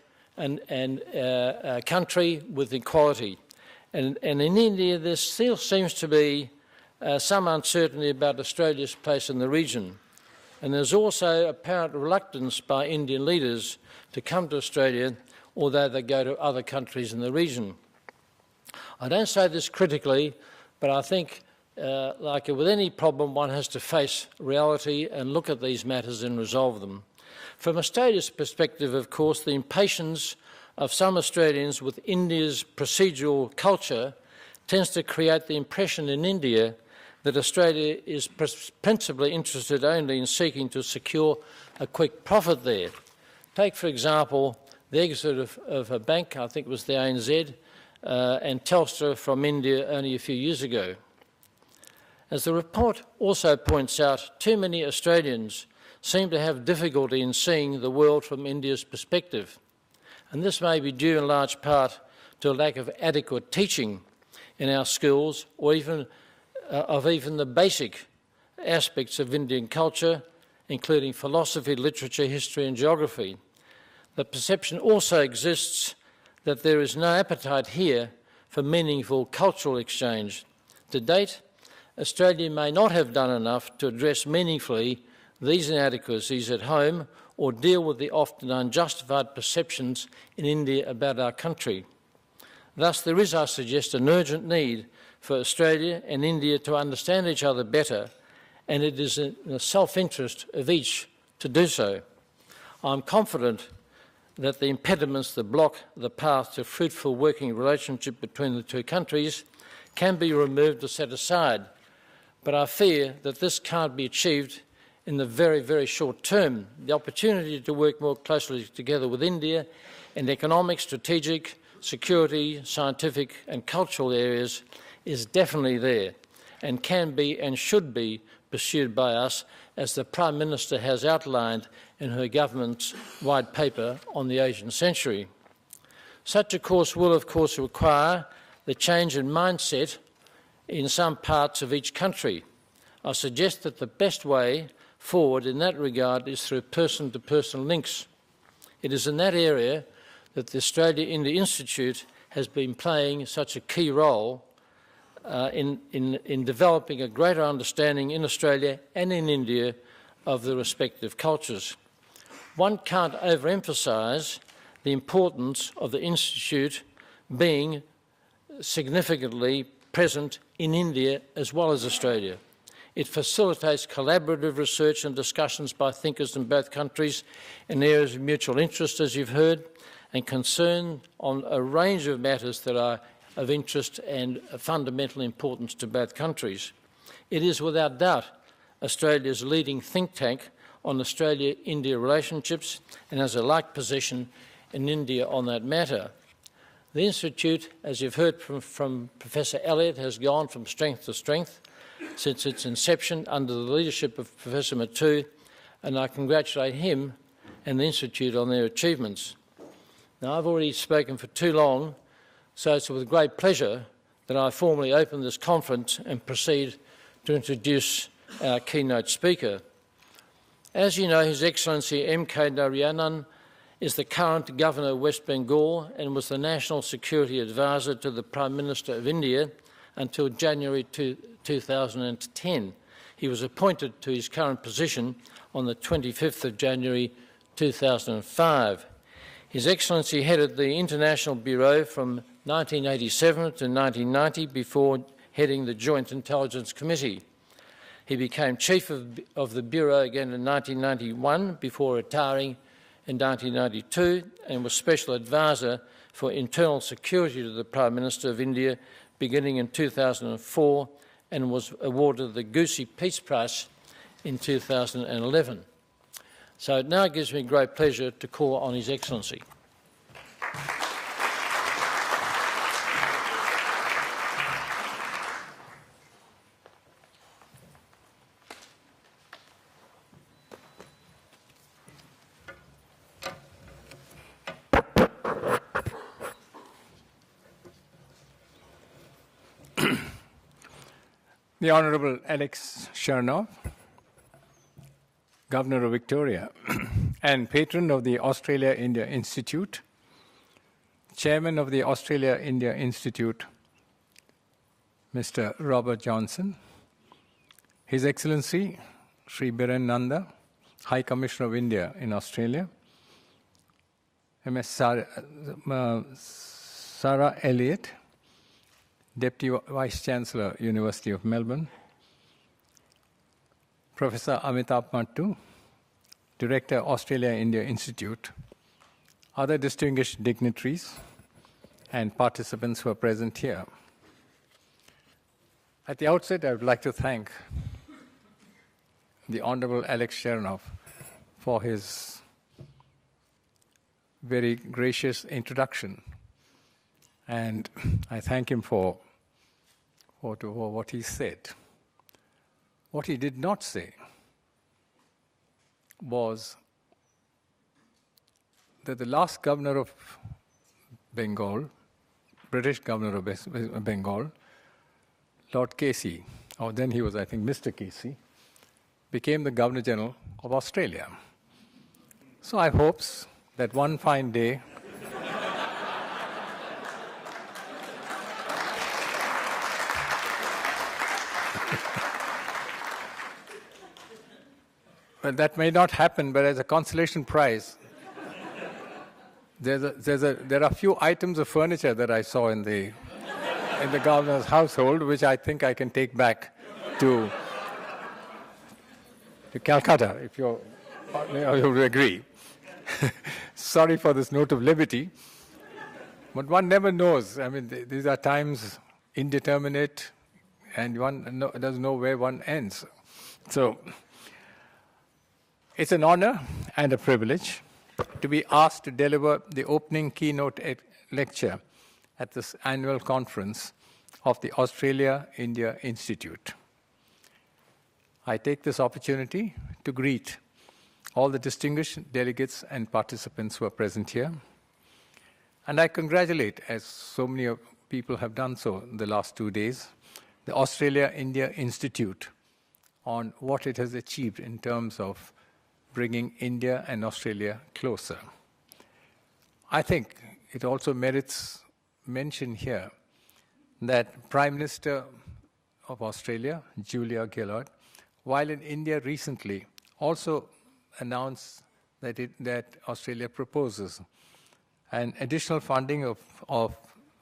Speaker 7: country with equality. And in India, there still seems to be some uncertainty about Australia's place in the region. And there's also apparent reluctance by Indian leaders to come to Australia, although they go to other countries in the region. I don't say this critically, but I think, like with any problem, one has to face reality and look at these matters and resolve them. From Australia's perspective, of course, the impatience of some Australians with India's procedural culture tends to create the impression in India that Australia is principally interested only in seeking to secure a quick profit there. Take, for example, the exit of a bank, I think it was the ANZ, and Telstra from India only a few years ago. As the report also points out, too many Australians seem to have difficulty in seeing the world from India's perspective. And this may be due in large part to a lack of adequate teaching in our schools, or even the basic aspects of Indian culture, including philosophy, literature, history and geography. The perception also exists that there is no appetite here for meaningful cultural exchange. To date, Australia may not have done enough to address meaningfully these inadequacies at home or deal with the often unjustified perceptions in India about our country. Thus, there is, I suggest, an urgent need for Australia and India to understand each other better, and it is in the self-interest of each to do so. I'm confident that the impediments that block the path to fruitful working relationship between the two countries can be removed or set aside, but I fear that this can't be achieved in the very, very short term. The opportunity to work more closely together with India in economic, strategic, security, scientific and cultural areas is definitely there and can be and should be pursued by us, as the Prime Minister has outlined in her government's white paper on the Asian century. Such a course will, of course, require the change in mindset in some parts of each country. I suggest that the best way forward in that regard is through person-to-person links. It is in that area that the Australia-India Institute has been playing such a key role in developing a greater understanding in Australia and in India of the respective cultures. One can't overemphasise the importance of the Institute being significantly present in India as well as Australia. It facilitates collaborative research and discussions by thinkers in both countries in areas of mutual interest, as you've heard, and concern on a range of matters that are of interest and fundamental importance to both countries. It is without doubt Australia's leading think tank on Australia-India relationships and has a like position in India on that matter. The Institute, as you've heard from Professor Elliott, has gone from strength to strength since its inception under the leadership of Professor Mattu, and I congratulate him and the Institute on their achievements. Now, I've already spoken for too long, so it's with great pleasure that I formally open this conference and proceed to introduce our keynote speaker. As you know, His Excellency M.K. Narayanan is the current Governor of West Bengal and was the National Security Advisor to the Prime Minister of India until January 2010. He was appointed to his current position on the 25th of January 2005. His Excellency headed the International Bureau from 1987 to 1990 before heading the Joint Intelligence Committee. He became Chief of the Bureau again in 1991 before retiring in 1992 and was Special Advisor for Internal Security to the Prime Minister of India beginning in 2004 and was awarded the Goosey Peace Prize in 2011. So it now gives me great pleasure to call on His Excellency.
Speaker 6: The Honourable Alex Chernov, Governor of Victoria and patron of the Australia-India Institute, Chairman of the Australia-India Institute, Mr. Robert Johnson, His Excellency Sri Biren Nanda, High Commissioner of India in Australia, Ms. Sarah Elliott, Deputy Vice-Chancellor, University of Melbourne, Professor Amitabh Mattu, Director, Australia-India Institute, other distinguished dignitaries and participants who are present here. At the outset, I would like to thank the Honourable Alex Chernov for his very gracious introduction, and I thank him for what he said. What he did not say was that the last governor of Bengal, British governor of Bengal, Lord Casey, or then he was, I think, Mr. Casey, became the Governor General of Australia. So I have hopes that one fine day well, that may not happen, but as a consolation prize, there are a few items of furniture that I saw in the governor's household, which I think I can take back to Calcutta, if you would agree. Sorry for this note of liberty, but one never knows. I mean, these are times indeterminate, and one doesn't know where one ends. So it's an honor and a privilege to be asked to deliver the opening keynote lecture at this annual conference of the Australia-India Institute. I take this opportunity to greet all the distinguished delegates and participants who are present here. And I congratulate, as so many people have done so in the last 2 days, the Australia-India Institute on what it has achieved in terms of bringing India and Australia closer. I think it also merits mention here that Prime Minister of Australia, Julia Gillard, while in India recently, also announced that Australia proposes an additional funding of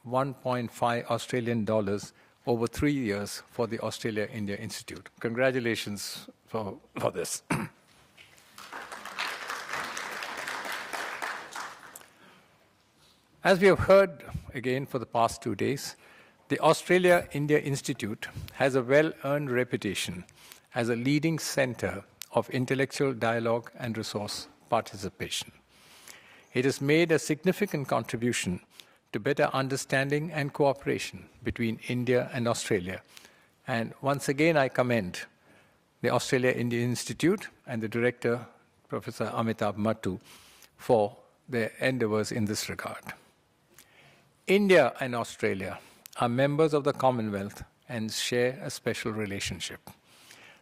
Speaker 6: 1.5 Australian dollars over 3 years for the Australia-India Institute. Congratulations for this. As we have heard again for the past 2 days, the Australia-India Institute has a well-earned reputation as a leading center of intellectual dialogue and resource participation. It has made a significant contribution to better understanding and cooperation between India and Australia. And once again, I commend the Australia-India Institute and the director, Professor Amitabh Mattu, for their endeavors in this regard. India and Australia are members of the Commonwealth and share a special relationship.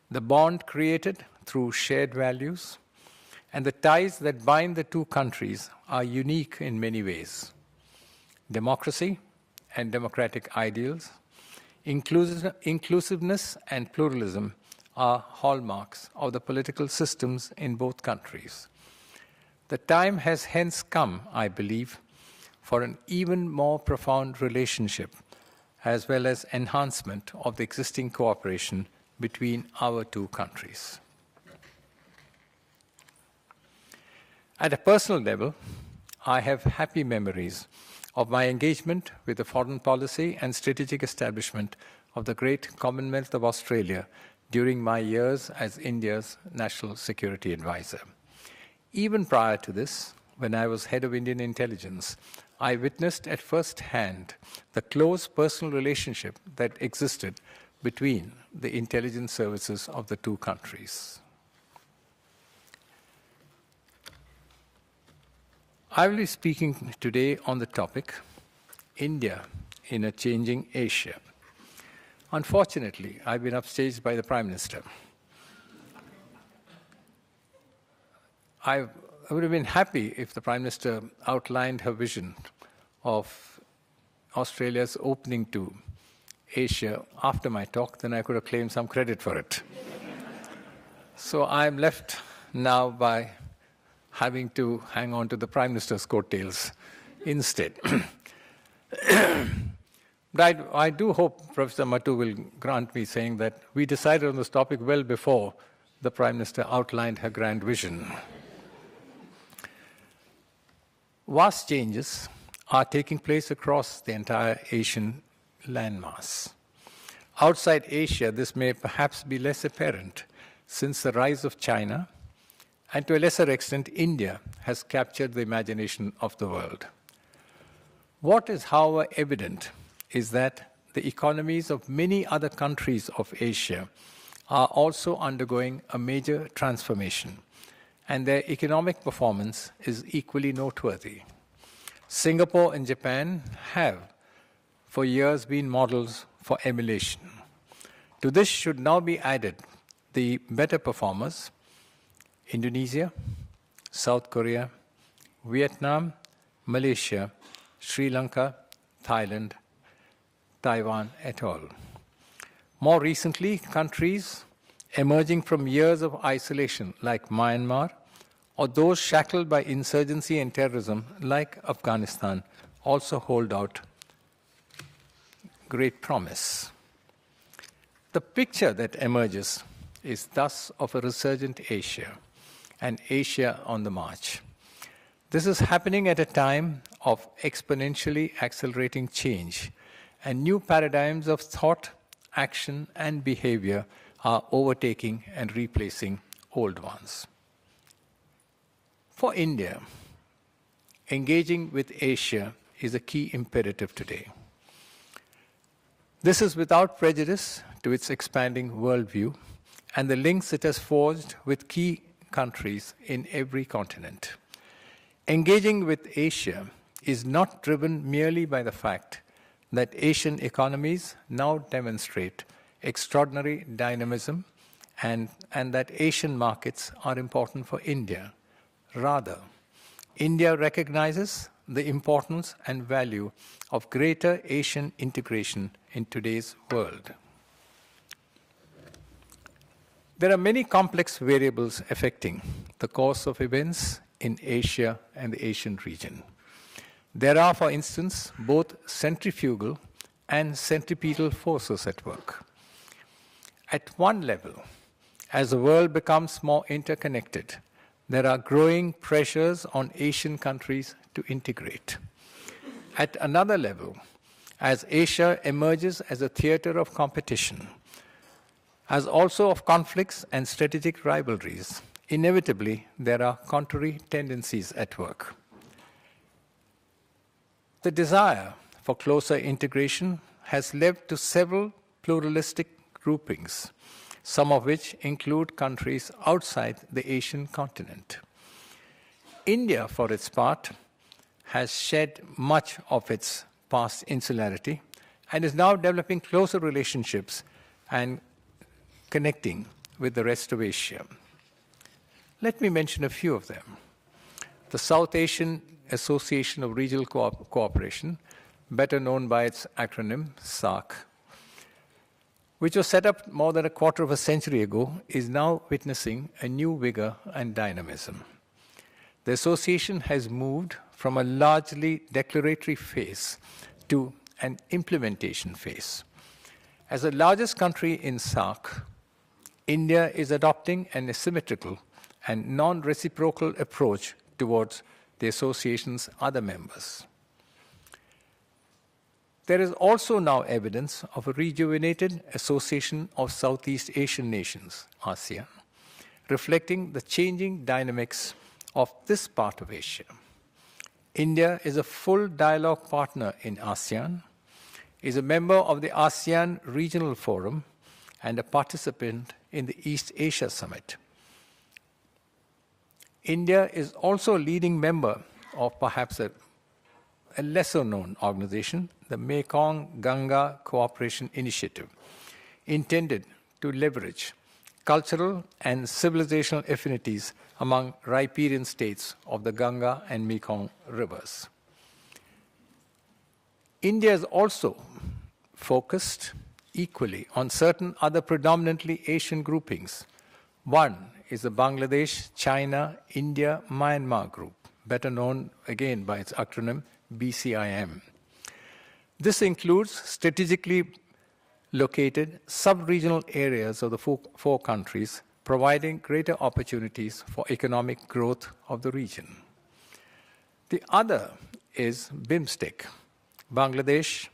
Speaker 6: The bond created through shared values and the ties that bind the two countries are unique in many ways. Democracy and democratic ideals, inclusiveness and pluralism are hallmarks of the political systems in both countries. The time has hence come, I believe, for an even more profound relationship as well as enhancement of the existing cooperation between our two countries. At a personal level, I have happy memories of my engagement with the foreign policy and strategic establishment of the great Commonwealth of Australia during my years as India's National Security Advisor. Even prior to this, when I was head of Indian intelligence, I witnessed at first hand the close personal relationship that existed between the intelligence services of the two countries. I will be speaking today on the topic, India in a Changing Asia. Unfortunately, I've been upstaged by the Prime Minister. I would have been happy if the Prime Minister outlined her vision of Australia's opening to Asia after my talk, then I could have claimed some credit for it. So I'm left now by having to hang on to the Prime Minister's coattails instead. But I do hope Professor Mattu will grant me saying that we decided on this topic well before the Prime Minister outlined her grand vision. Vast changes are taking place across the entire Asian landmass. Outside Asia, this may perhaps be less apparent, since the rise of China, and to a lesser extent, India, has captured the imagination of the world. What is, however, evident is that the economies of many other countries of Asia are also undergoing a major transformation, and their economic performance is equally noteworthy. Singapore and Japan have, for years, been models for emulation. To this should now be added the better performers, Indonesia, South Korea, Vietnam, Malaysia, Sri Lanka, Thailand, Taiwan et al. More recently, countries emerging from years of isolation like Myanmar, or those shackled by insurgency and terrorism like Afghanistan, also hold out great promise. The picture that emerges is thus of a resurgent Asia, and Asia on the march. This is happening at a time of exponentially accelerating change, and new paradigms of thought, action, and behavior are overtaking and replacing old ones. For India, engaging with Asia is a key imperative today. This is without prejudice to its expanding worldview and the links it has forged with key countries in every continent. Engaging with Asia is not driven merely by the fact that Asian economies now demonstrate extraordinary dynamism and that Asian markets are important for India. Rather, India recognizes the importance and value of greater Asian integration in today's world. There are many complex variables affecting the course of events in Asia and the Asian region. There are, for instance, both centrifugal and centripetal forces at work. At one level, as the world becomes more interconnected, there are growing pressures on Asian countries to integrate. At another level, as Asia emerges as a theater of competition, as also of conflicts and strategic rivalries, inevitably there are contrary tendencies at work. The desire for closer integration has led to several pluralistic groupings, some of which include countries outside the Asian continent. India, for its part, has shed much of its past insularity and is now developing closer relationships and connecting with the rest of Asia. Let me mention a few of them. The South Asian Association of Regional Cooperation, better known by its acronym SAARC, which was set up more than a quarter of a century ago, is now witnessing a new vigor and dynamism. the association has moved from a largely declaratory phase to an implementation phase. As the largest country in SAARC, India is adopting an asymmetrical and non-reciprocal approach towards the association's other members. There is also now evidence of a rejuvenated Association of Southeast Asian Nations, ASEAN, reflecting the changing dynamics of this part of Asia. India is a full dialogue partner in ASEAN, is a member of the ASEAN Regional Forum, and a participant in the East Asia Summit. India is also a leading member of perhaps a lesser-known organization, the Mekong-Ganga Cooperation Initiative, intended to leverage cultural and civilizational affinities among riparian states of the Ganga and Mekong rivers. India is also focused equally on certain other predominantly Asian groupings. One is the Bangladesh, China, India, Myanmar group, better known again by its acronym BCIM. This includes strategically located sub-regional areas of the four countries, providing greater opportunities for economic growth of the region. The other is BIMSTEC, Bangladesh,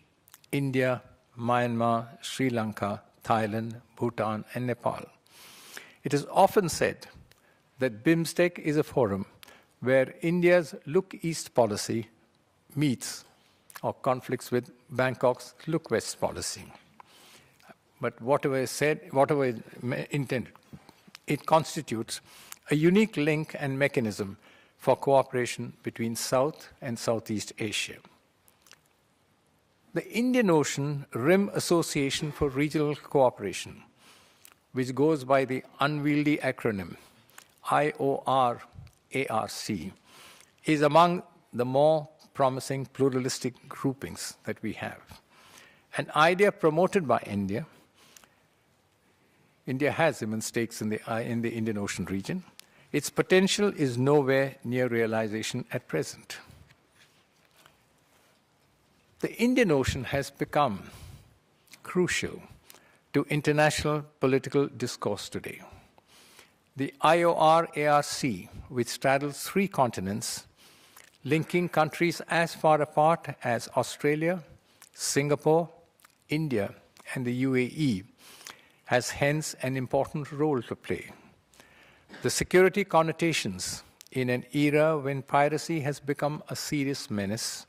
Speaker 6: India, Myanmar, Sri Lanka, Thailand, Bhutan, and Nepal. It is often said that BIMSTEC is a forum where India's Look East policy meets or conflicts with Bangkok's Look West policy. But whatever is intended, it constitutes a unique link and mechanism for cooperation between South and Southeast Asia. The Indian Ocean Rim Association for Regional Cooperation, which goes by the unwieldy acronym IOR-ARC, is among the more promising pluralistic groupings that we have. An idea promoted by India. India has immense stakes in the Indian Ocean region. Its potential is nowhere near realization at present. The Indian Ocean has become crucial to international political discourse today. The IOR-ARC, which straddles 3 continents, linking countries as far apart as Australia, Singapore, India, and the UAE, has hence an important role to play. The security connotations in an era when piracy has become a serious menace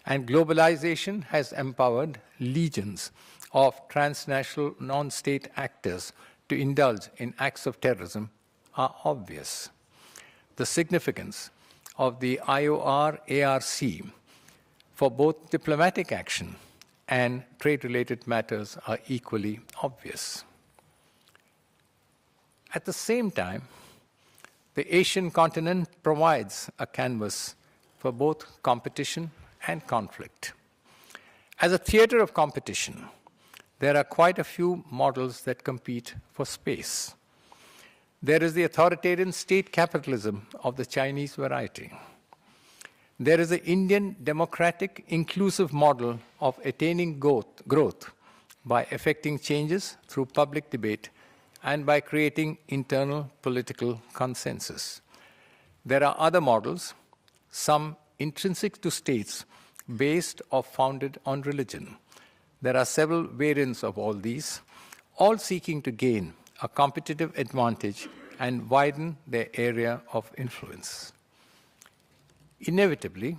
Speaker 6: and globalization has empowered legions of transnational non-state actors to indulge in acts of terrorism are obvious. The significance of the IOR-ARC for both diplomatic action and trade-related matters are equally obvious. At the same time, the Asian continent provides a canvas for both competition and conflict. As a theater of competition, there are quite a few models that compete for space. There is the authoritarian state capitalism of the Chinese variety. There is the Indian democratic inclusive model of attaining growth by effecting changes through public debate and by creating internal political consensus. There are other models, some intrinsic to states, based or founded on religion. There are several variants of all these, all seeking to gain a competitive advantage and widen their area of influence. Inevitably,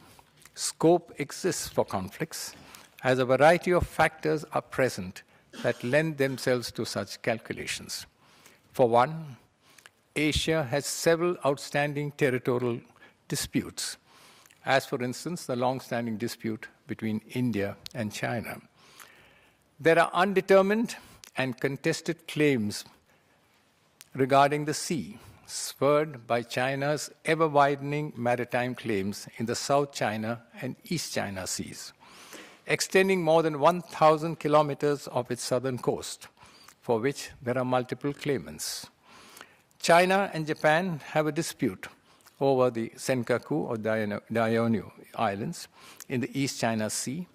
Speaker 6: scope exists for conflicts as a variety of factors are present that lend themselves to such calculations. For one, Asia has several outstanding territorial disputes, as for instance, the long-standing dispute between India and China. There are undetermined and contested claims regarding the sea, spurred by China's ever-widening maritime claims in the South China and East China Seas, extending more than 1,000 kilometers of its southern coast, for which there are multiple claimants. China and Japan have a dispute over the Senkaku or Diaoyu Islands in the East China Sea,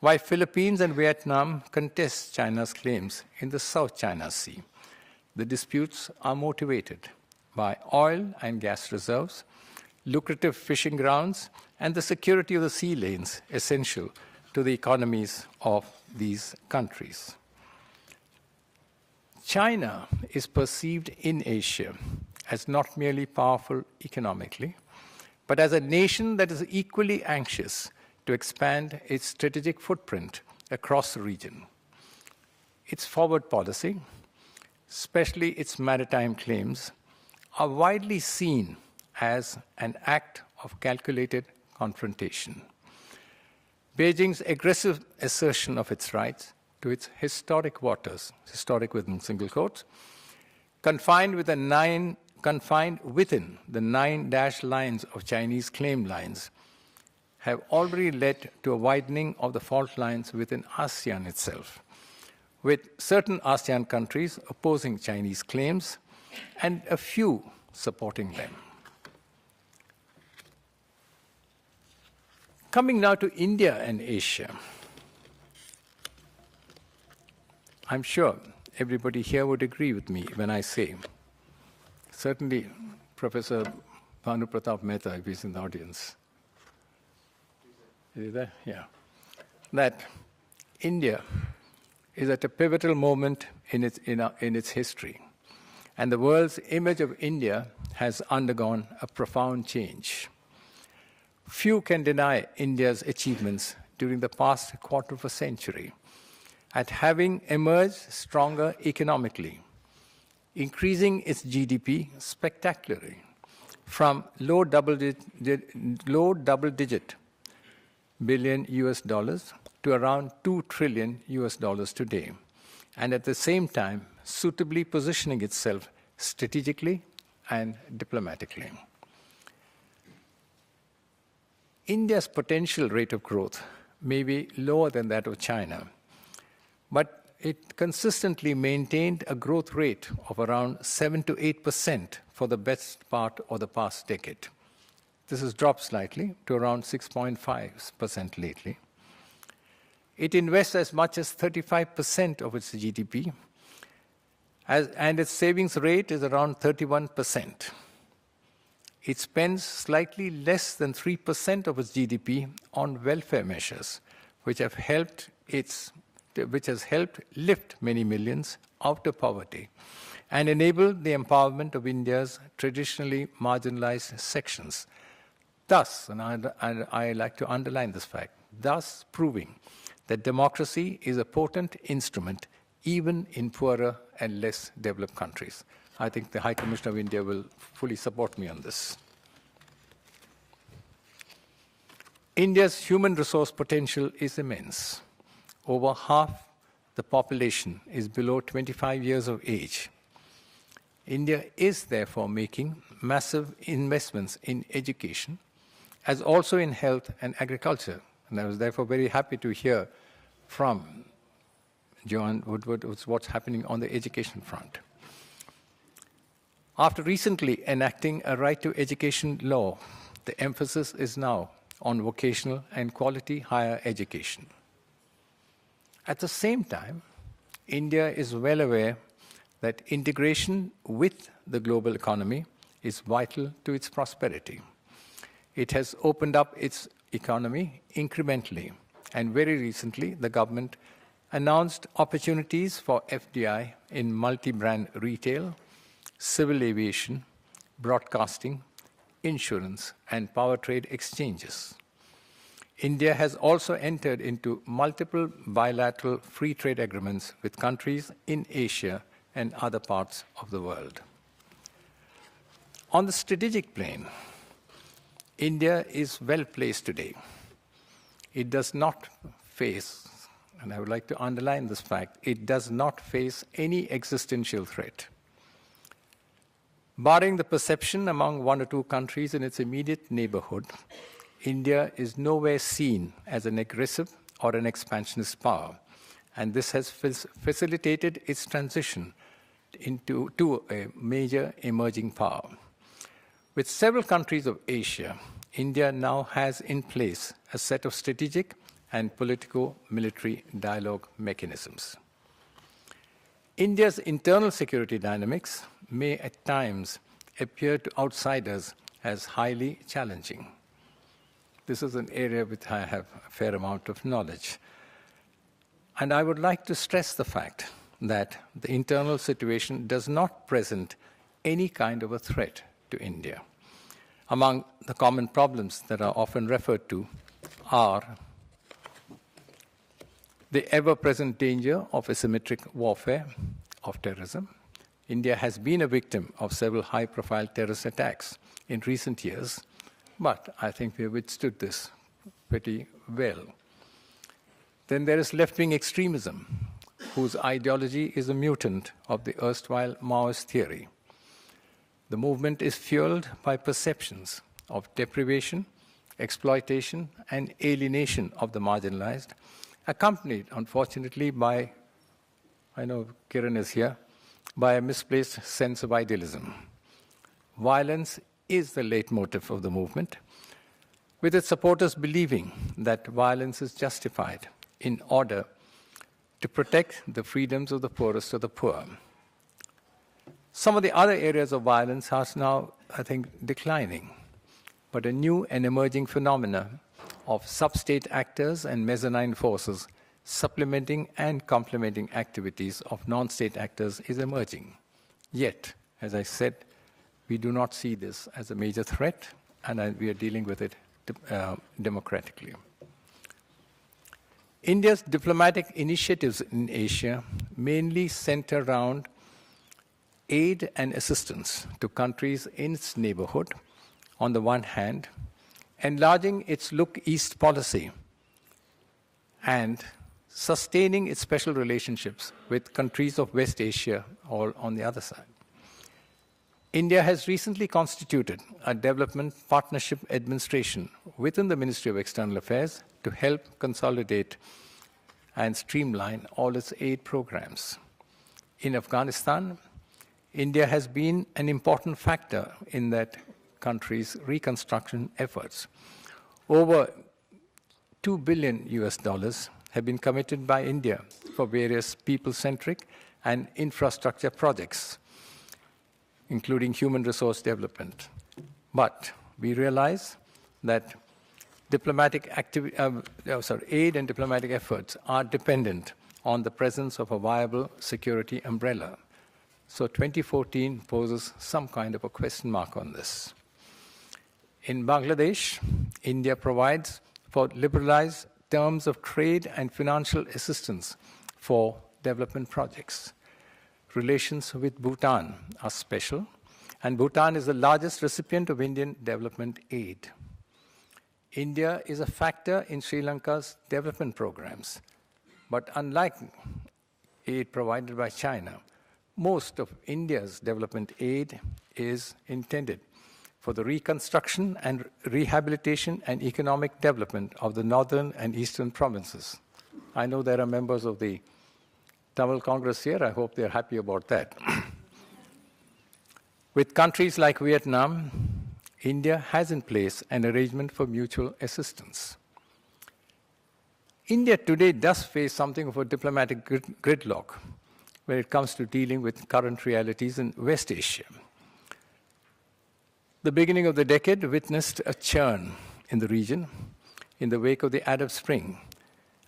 Speaker 6: while Philippines and Vietnam contest China's claims in the South China Sea. The disputes are motivated by oil and gas reserves, lucrative fishing grounds, and the security of the sea lanes essential to the economies of these countries. China is perceived in Asia as not merely powerful economically, but as a nation that is equally anxious to expand its strategic footprint across the region. Its forward policy, especially its maritime claims, are widely seen as an act of calculated confrontation. Beijing's aggressive assertion of its rights to its historic waters, historic within single quotes, confined within the 9 dashed lines of Chinese claim lines, have already led to a widening of the fault lines within ASEAN itself, with certain ASEAN countries opposing Chinese claims and a few supporting them. Coming now to India and Asia, I'm sure everybody here would agree with me when I say, certainly Professor Bhanu Pratap Mehta, if he's in the audience, is he there? Yeah. That India is at a pivotal moment in its history, and the world's image of India has undergone a profound change. Few can deny India's achievements during the past quarter of a century at having emerged stronger economically, increasing its GDP spectacularly from low double-digit billion US dollars to around $2 trillion US dollars today, and at the same time suitably positioning itself strategically and diplomatically. India's potential rate of growth may be lower than that of China, but it consistently maintained a growth rate of around 7 to 8% for the best part of the past decade. This has dropped slightly to around 6.5% lately. It invests as much as 35% of its GDP, and its savings rate is around 31%. It spends slightly less than 3% of its GDP on welfare measures, which has helped lift many millions out of poverty and enabled the empowerment of India's traditionally marginalized sections. Thus, and I like to underline this fact, thus proving that democracy is a potent instrument even in poorer and less developed countries. I think the High Commissioner of India will fully support me on this. India's human resource potential is immense. Over half the population is below 25 years of age. India is therefore making massive investments in education, as also in health and agriculture. And I was therefore very happy to hear from Joanne Woodward what's happening on the education front. After recently enacting a right to education law, the emphasis is now on vocational and quality higher education. At the same time, India is well aware that integration with the global economy is vital to its prosperity. It has opened up its economy incrementally, and very recently the government announced opportunities for FDI in multi-brand retail, civil aviation, broadcasting, insurance, and power trade exchanges. India has also entered into multiple bilateral free trade agreements with countries in Asia and other parts of the world. On the strategic plane, India is well placed today. It does not face, and I would like to underline this fact, it does not face any existential threat. Barring the perception among one or two countries in its immediate neighborhood, India is nowhere seen as an aggressive or an expansionist power, and this has facilitated its transition to a major emerging power. With several countries of Asia, India now has in place a set of strategic and politico-military dialogue mechanisms. India's internal security dynamics may at times appear to outsiders as highly challenging. This is an area which I have a fair amount of knowledge. And I would like to stress the fact that the internal situation does not present any kind of a threat to India. Among the common problems that are often referred to are the ever-present danger of asymmetric warfare, of terrorism. India has been a victim of several high-profile terrorist attacks in recent years, but I think we have withstood this pretty well. Then there is left-wing extremism, whose ideology is a mutant of the erstwhile Maoist theory. The movement is fueled by perceptions of deprivation, exploitation, and alienation of the marginalized, accompanied, unfortunately, by, I know Kiran is here, by a misplaced sense of idealism. Violence is the leitmotif of the movement, with its supporters believing that violence is justified in order to protect the freedoms of the poorest of the poor. Some of the other areas of violence are now, I think, declining, but a new and emerging phenomena of sub-state actors and mezzanine forces supplementing and complementing activities of non-state actors is emerging. Yet, as I said, we do not see this as a major threat, and we are dealing with it democratically. India's diplomatic initiatives in Asia mainly center around aid and assistance to countries in its neighborhood, on the one hand, enlarging its Look East policy, and sustaining its special relationships with countries of West Asia, all on the other side. India has recently constituted a development partnership administration within the Ministry of External Affairs to help consolidate and streamline all its aid programs. In Afghanistan, India has been an important factor in that country's reconstruction efforts. Over $2 billion have been committed by India for various people-centric and infrastructure projects, including human resource development. But we realize that aid and diplomatic efforts are dependent on the presence of a viable security umbrella. So 2014 poses some kind of a question mark on this. In Bangladesh, India provides for liberalized terms of trade and financial assistance for development projects. Relations with Bhutan are special, and Bhutan is the largest recipient of Indian development aid. India is a factor in Sri Lanka's development programs, but unlike aid provided by China, most of India's development aid is intended for the reconstruction and rehabilitation and economic development of the northern and eastern provinces. I know there are members of the Tamil Congress here. I hope they're happy about that. With countries like Vietnam, India has in place an arrangement for mutual assistance. India today does face something of a diplomatic gridlock when it comes to dealing with current realities in West Asia. The beginning of the decade witnessed a churn in the region in the wake of the Arab Spring,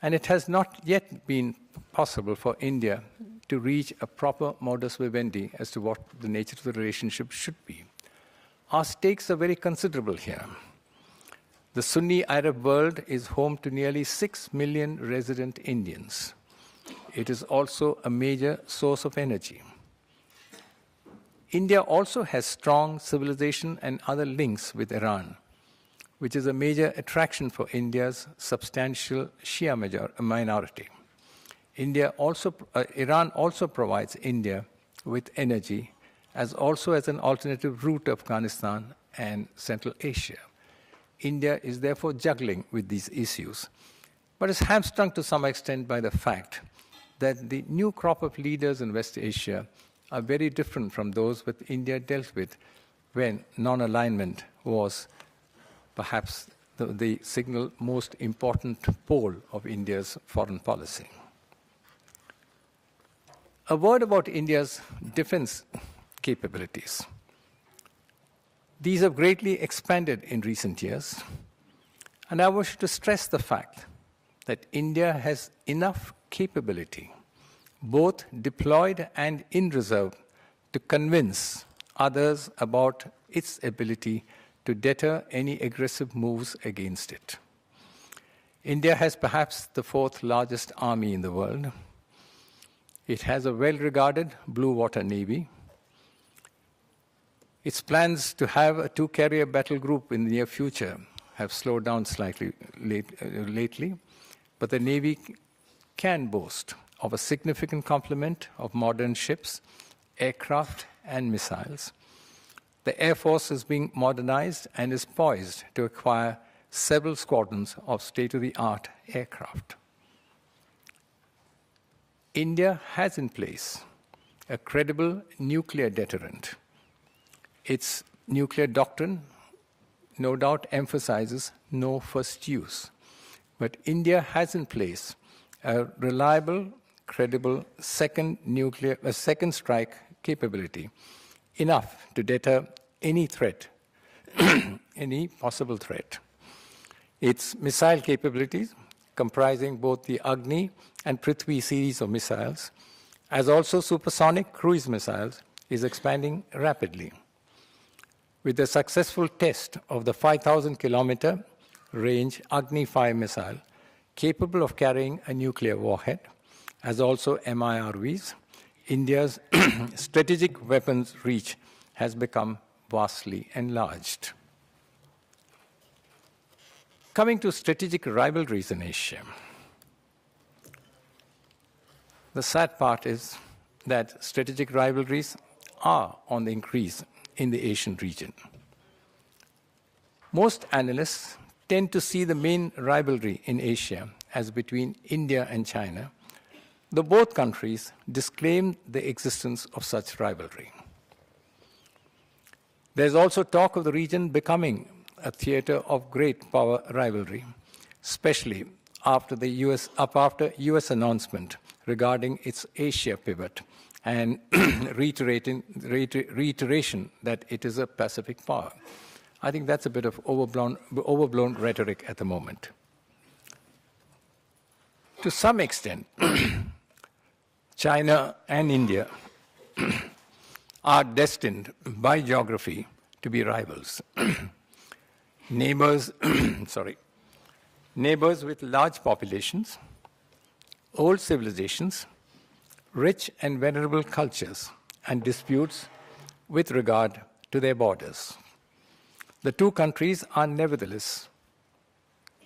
Speaker 6: and it has not yet been possible for India to reach a proper modus vivendi as to what the nature of the relationship should be. Our stakes are very considerable here. The Sunni Arab world is home to nearly 6 million resident Indians. It is also a major source of energy. India also has strong civilization and other links with Iran, which is a major attraction for India's substantial Shia minority. Iran also provides India with energy as an alternative route to Afghanistan and Central Asia. India is therefore juggling with these issues, but is hamstrung to some extent by the fact that the new crop of leaders in West Asia are very different from those that India dealt with when non-alignment was perhaps the single most important pole of India's foreign policy. A word about India's defense capabilities. These have greatly expanded in recent years, and I wish to stress the fact that India has enough capability, both deployed and in reserve, to convince others about its ability to deter any aggressive moves against it. India has perhaps the fourth largest army in the world. It has a well-regarded blue water navy. Its plans to have a two-carrier battle group in the near future have slowed down slightly lately, but the Navy can boast of a significant complement of modern ships, aircraft, and missiles. The Air Force is being modernized and is poised to acquire several squadrons of state-of-the-art aircraft. India has in place a credible nuclear deterrent. Its nuclear doctrine no doubt emphasizes no first use. But India has in place a reliable, credible second strike capability, enough to deter any threat, any possible threat. Its missile capabilities, comprising both the Agni and Prithvi series of missiles, as also supersonic cruise missiles, is expanding rapidly. With the successful test of the 5,000-kilometer range Agni 5 missile, capable of carrying a nuclear warhead, as also MIRVs, India's strategic weapons reach has become vastly enlarged. Coming to strategic rivalries in Asia, the sad part is that strategic rivalries are on the increase in the Asian region. Most analysts tend to see the main rivalry in Asia as between India and China, though both countries disclaim the existence of such rivalry. There's also talk of the region becoming a theater of great power rivalry, especially after the US announcement regarding its Asia pivot and reiteration that it is a Pacific power. I think that's a bit of overblown rhetoric at the moment. To some extent, China and India are destined by geography to be rivals. Neighbors with large populations, old civilizations, rich and venerable cultures, and disputes with regard to their borders. The two countries are nevertheless,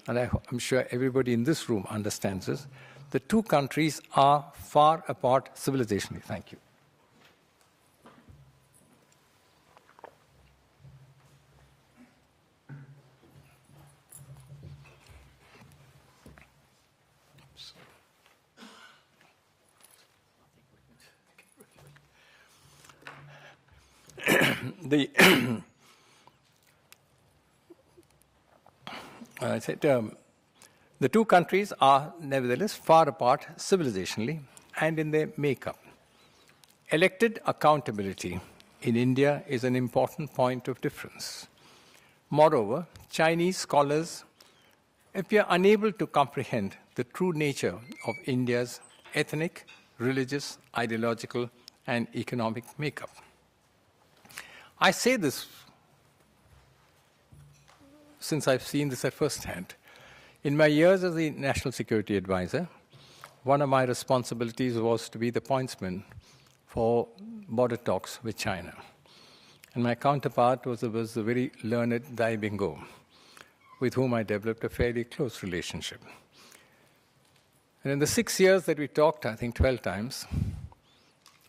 Speaker 6: and I'm sure everybody in this room understands this, the two countries are far apart civilizationally. Thank you. The two countries are nevertheless far apart civilizationally and in their makeup. Elected accountability in India is an important point of difference. Moreover, Chinese scholars appear unable to comprehend the true nature of India's ethnic, religious, ideological, and economic makeup. I say this since I've seen this at first hand. In my years as the National Security Advisor, one of my responsibilities was to be the pointsman for border talks with China. And my counterpart was the very learned Dai Bingo, with whom I developed a fairly close relationship. And in the 6 years that we talked, I think 12 times,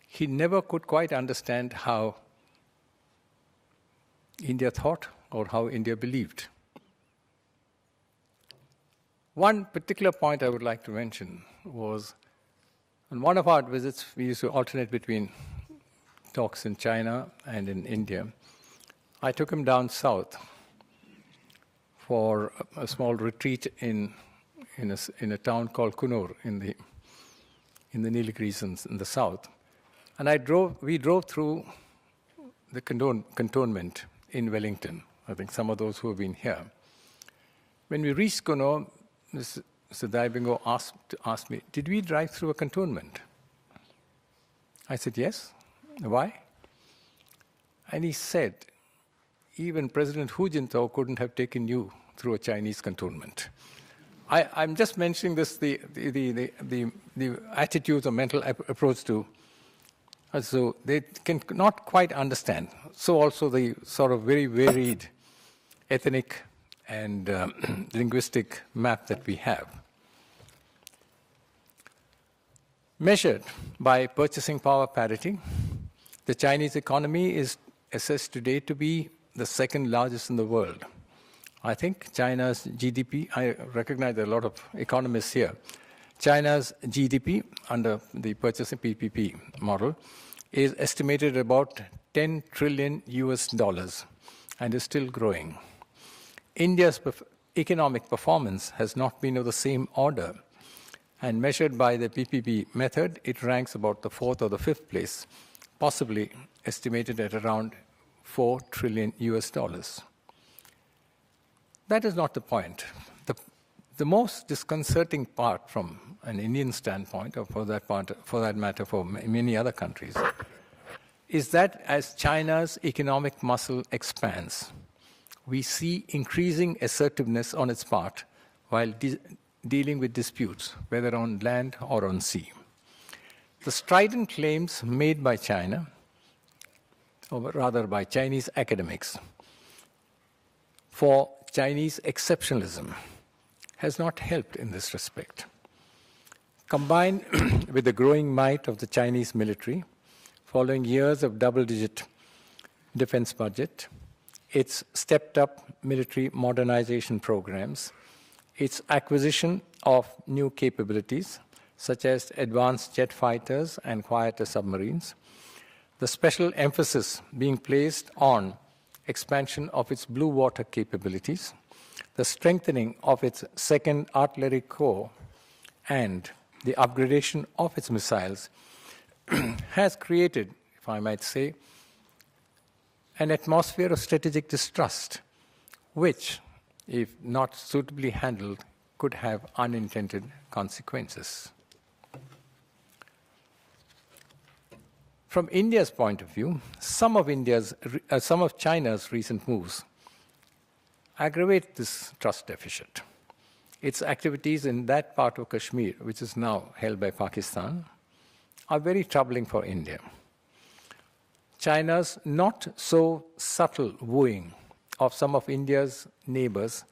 Speaker 6: he never could quite understand how India thought or how India believed. One particular point I would like to mention was, on one of our visits, we used to alternate between talks in China and in India. I took him down south for a small retreat in a town called Coonoor in the Nilgiris in the south. And we drove through the cantonment in Wellington. I think some of those who have been here. When we reached Coonoor, Mr. Daibingo asked me, did we drive through a cantonment? I said, yes. Why? And he said, even President Hu Jintao couldn't have taken you through a Chinese cantonment. I'm just mentioning this, the attitudes or mental approach to, so they can not quite understand. So also the sort of very varied ethnic and linguistic map that we have. Measured by purchasing power parity, the Chinese economy is assessed today to be the second largest in the world. I think China's GDP, I recognize there are a lot of economists here, China's GDP under the purchasing PPP model is estimated at about $10 trillion and is still growing. India's economic performance has not been of the same order, and measured by the PPP method, it ranks about the 4th or the 5th place, possibly estimated at around $4 trillion. That is not the point. The most disconcerting part from an Indian standpoint, or for that matter for many other countries, is that as China's economic muscle expands, we see increasing assertiveness on its part while dealing with disputes, whether on land or on sea. The strident claims made by China, or rather by Chinese academics, for Chinese exceptionalism has not helped in this respect. Combined with the growing might of the Chinese military, following years of double-digit defense budget, its stepped-up military modernization programs, its acquisition of new capabilities, such as advanced jet fighters and quieter submarines, the special emphasis being placed on expansion of its blue water capabilities, the strengthening of its second artillery corps, and the upgradation of its missiles has created, if I might say, an atmosphere of strategic distrust, which, if not suitably handled, could have unintended consequences. From India's point of view, some of China's recent moves aggravate this trust deficit. Its activities in that part of Kashmir, which is now held by Pakistan, are very troubling for India. China's not so subtle wooing of some of India's neighbors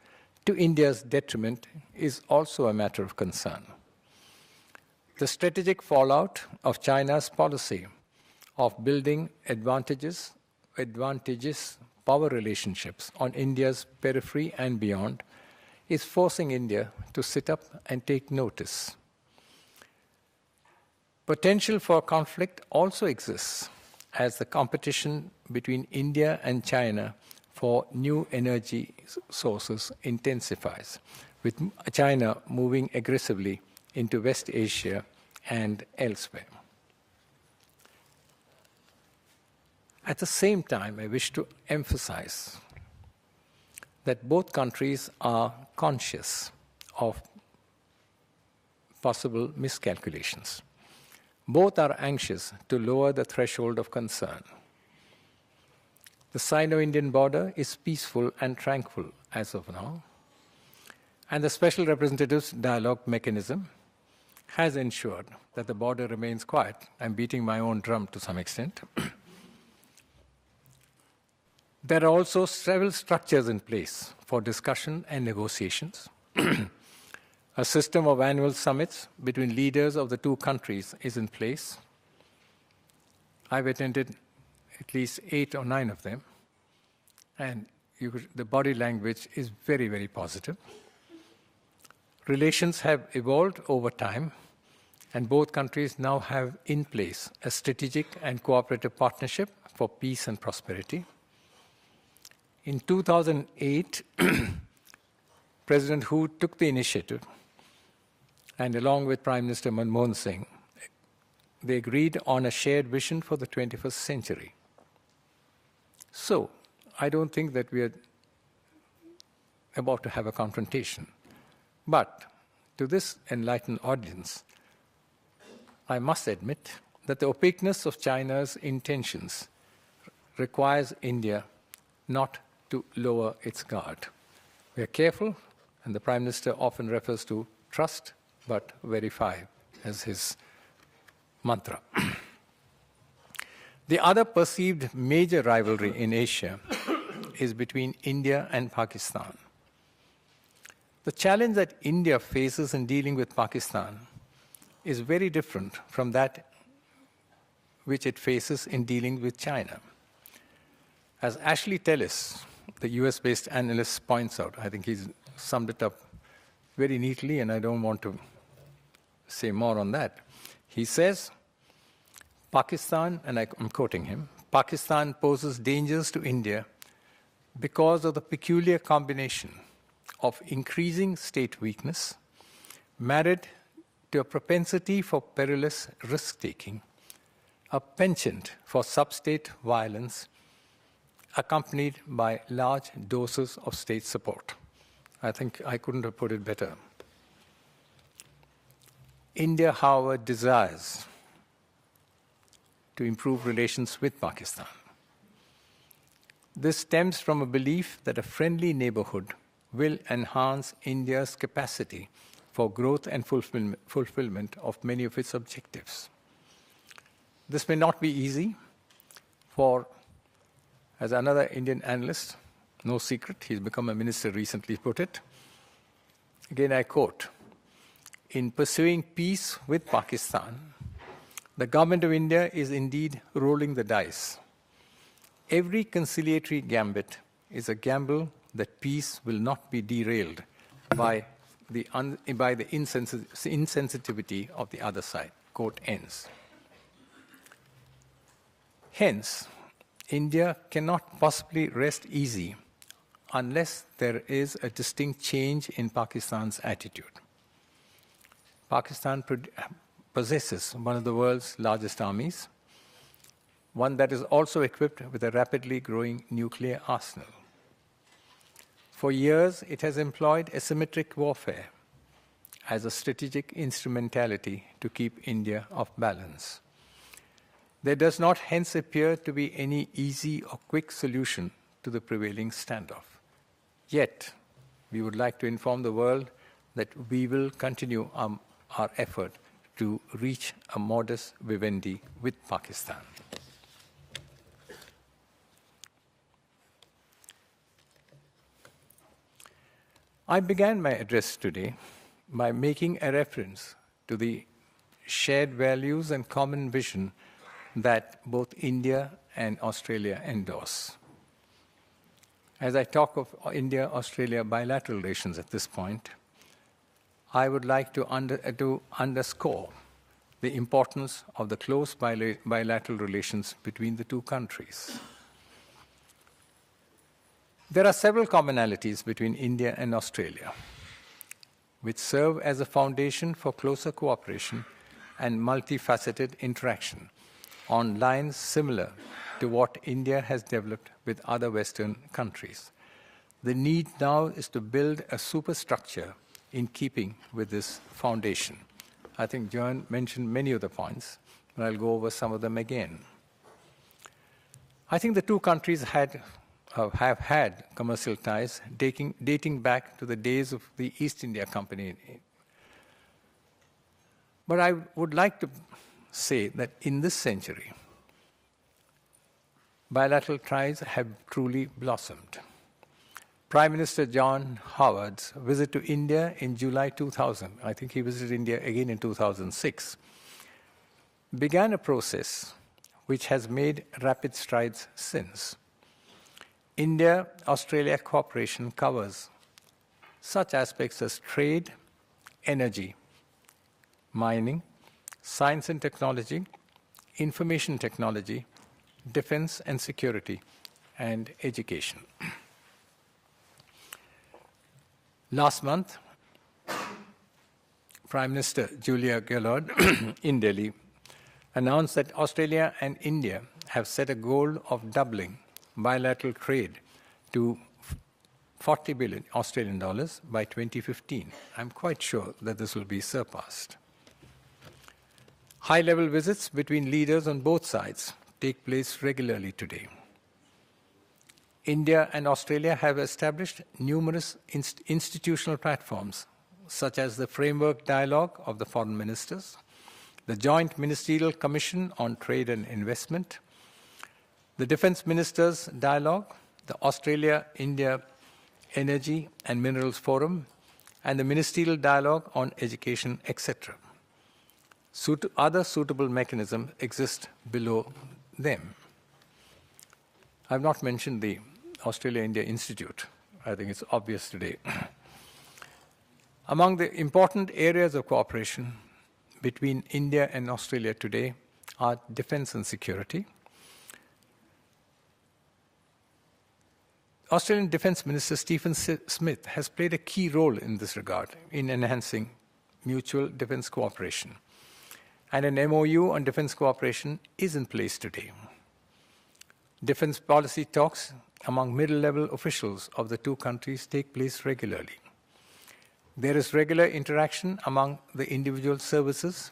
Speaker 6: to India's detriment is also a matter of concern. The strategic fallout of China's policy of building advantageous power relationships on India's periphery and beyond is forcing India to sit up and take notice. Potential for conflict also exists as the competition between India and China for new energy sources intensifies, with China moving aggressively into West Asia and elsewhere. At the same time, I wish to emphasize that both countries are conscious of possible miscalculations. Both are anxious to lower the threshold of concern. The Sino-Indian border is peaceful and tranquil as of now, and the Special Representative's dialogue mechanism has ensured that the border remains quiet. I'm beating my own drum to some extent. There are also several structures in place for discussion and negotiations. A system of annual summits between leaders of the two countries is in place. I've attended at least 8 or 9 of them, and the body language is very, very positive. Relations have evolved over time, and both countries now have in place a strategic and cooperative partnership for peace and prosperity. In 2008, President Hu took the initiative, and along with Prime Minister Manmohan Singh, they agreed on a shared vision for the 21st century. So, I don't think that we are about to have a confrontation. But to this enlightened audience, I must admit that the opaqueness of China's intentions requires India not to lower its guard. We are careful, and the Prime Minister often refers to trust but verify as his mantra. The other perceived major rivalry in Asia is between India and Pakistan. The challenge that India faces in dealing with Pakistan is very different from that which it faces in dealing with China. As Ashley Tellis, the US-based analyst, points out, I think he's summed it up very neatly, and I don't want to say more on that. He says, Pakistan, and I'm quoting him, Pakistan poses dangers to India because of the peculiar combination of increasing state weakness, married to a propensity for perilous risk-taking, a penchant for sub-state violence, accompanied by large doses of state support. I think I couldn't have put it better. India, however, desires to improve relations with Pakistan. This stems from a belief that a friendly neighborhood will enhance India's capacity for growth and fulfillment of many of its objectives. This may not be easy for, as another Indian analyst, no secret, he's become a minister recently, put it. Again, I quote, in pursuing peace with Pakistan, the government of India is indeed rolling the dice. Every conciliatory gambit is a gamble that peace will not be derailed by the insensitivity of the other side. Quote ends. Hence, India cannot possibly rest easy unless there is a distinct change in Pakistan's attitude. Pakistan possesses one of the world's largest armies, one that is also equipped with a rapidly growing nuclear arsenal. For years, it has employed asymmetric warfare as a strategic instrumentality to keep India off balance. There does not hence appear to be any easy or quick solution to the prevailing standoff. Yet, we would like to inform the world that we will continue our effort to reach a modus vivendi with Pakistan. I began my address today by making a reference to the shared values and common vision that both India and Australia endorse. As I talk of India-Australia bilateral relations at this point, I would like to underscore the importance of the close bilateral relations between the two countries. There are several commonalities between India and Australia, which serve as a foundation for closer cooperation and multifaceted interaction on lines similar to what India has developed with other Western countries. The need now is to build a superstructure in keeping with this foundation. I think Joan mentioned many of the points, but I'll go over some of them again. I think the two countries have had commercial ties dating back to the days of the East India Company. But I would like to say that in this century, bilateral ties have truly blossomed. Prime Minister John Howard's visit to India in July 2000, I think he visited India again in 2006, began a process which has made rapid strides since. India-Australia cooperation covers such aspects as trade, energy, mining, science and technology, information technology, defense and security, and education. Last month, Prime Minister Julia Gillard in Delhi announced that Australia and India have set a goal of doubling bilateral trade to 40 billion Australian dollars by 2015. I'm quite sure that this will be surpassed. High-level visits between leaders on both sides take place regularly today. India and Australia have established numerous institutional platforms, such as the Framework Dialogue of the Foreign Ministers, the Joint Ministerial Commission on Trade and Investment, the Defence Ministers' Dialogue, the Australia-India Energy and Minerals Forum, and the Ministerial Dialogue on Education, etc. Other suitable mechanisms exist below them. I have not mentioned the Australia-India Institute. I think it's obvious today. Among the important areas of cooperation between India and Australia today are defence and security. Australian Defence Minister Stephen Smith has played a key role in this regard in enhancing mutual defence cooperation. And an MOU on defence cooperation is in place today. Defence policy talks among middle-level officials of the two countries take place regularly. There is regular interaction among the individual services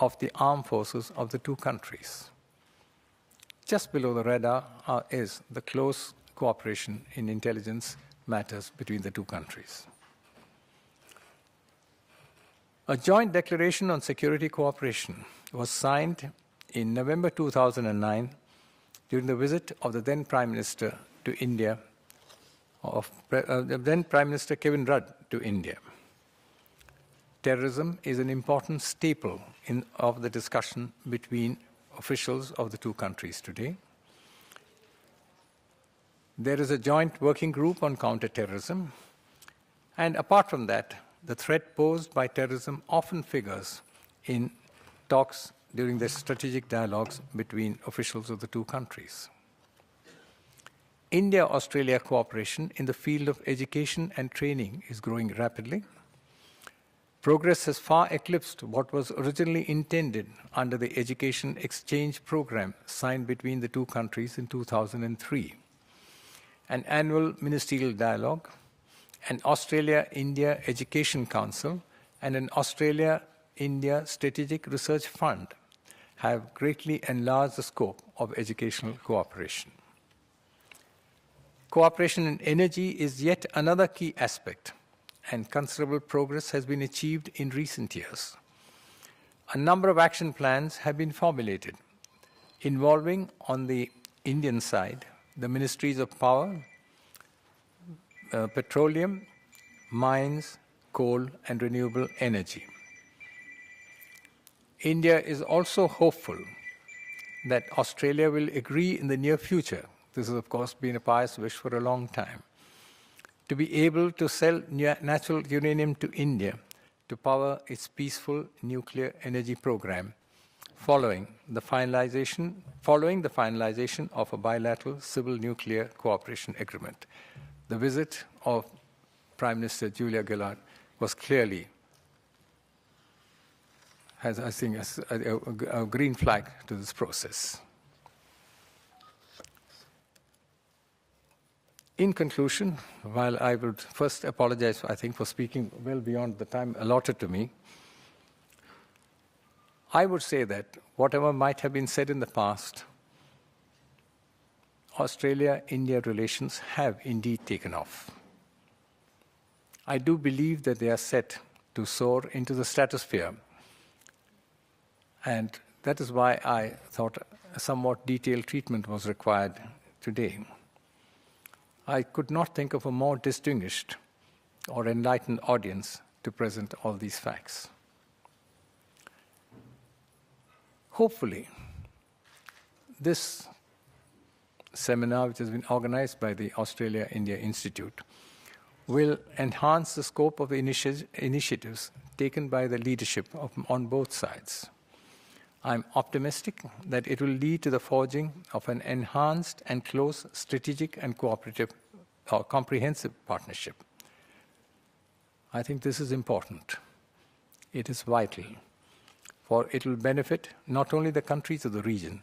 Speaker 6: of the armed forces of the two countries. Just below the radar is the close cooperation in intelligence matters between the two countries. A joint declaration on security cooperation was signed in November 2009 during the visit of the then Prime Minister to India, then Prime Minister Kevin Rudd to India. Terrorism is an important staple of the discussion between officials of the two countries today. There is a joint working group on counter-terrorism, and apart from that, the threat posed by terrorism often figures in talks during the strategic dialogues between officials of the two countries. India-Australia cooperation in the field of education and training is growing rapidly. Progress has far eclipsed what was originally intended under the Education Exchange Program signed between the two countries in 2003. An annual ministerial dialogue, an Australia-India Education Council, and an Australia-India Strategic Research Fund have greatly enlarged the scope of educational cooperation. Cooperation in energy is yet another key aspect, and considerable progress has been achieved in recent years. A number of action plans have been formulated, involving, on the Indian side, the Ministries of Power, Petroleum, Mines, Coal, and Renewable Energy. India is also hopeful that Australia will agree in the near future, this has of course been a pious wish for a long time, to be able to sell natural uranium to India to power its peaceful nuclear energy program following the finalization of a bilateral civil nuclear cooperation agreement. The visit of Prime Minister Julia Gillard was clearly, has, I think, a green flag to this process. In conclusion, while I would first apologize, I think, for speaking well beyond the time allotted to me, I would say that whatever might have been said in the past, Australia-India relations have indeed taken off. I do believe that they are set to soar into the stratosphere, and that is why I thought a somewhat detailed treatment was required today. I could not think of a more distinguished or enlightened audience to present all these facts. Hopefully, this seminar, which has been organized by the Australia-India Institute, will enhance the scope of the initiatives taken by the leadership on both sides. I'm optimistic that it will lead to the forging of an enhanced and close strategic and cooperative or comprehensive partnership. I think this is important. It is vital, for it will benefit not only the countries of the region,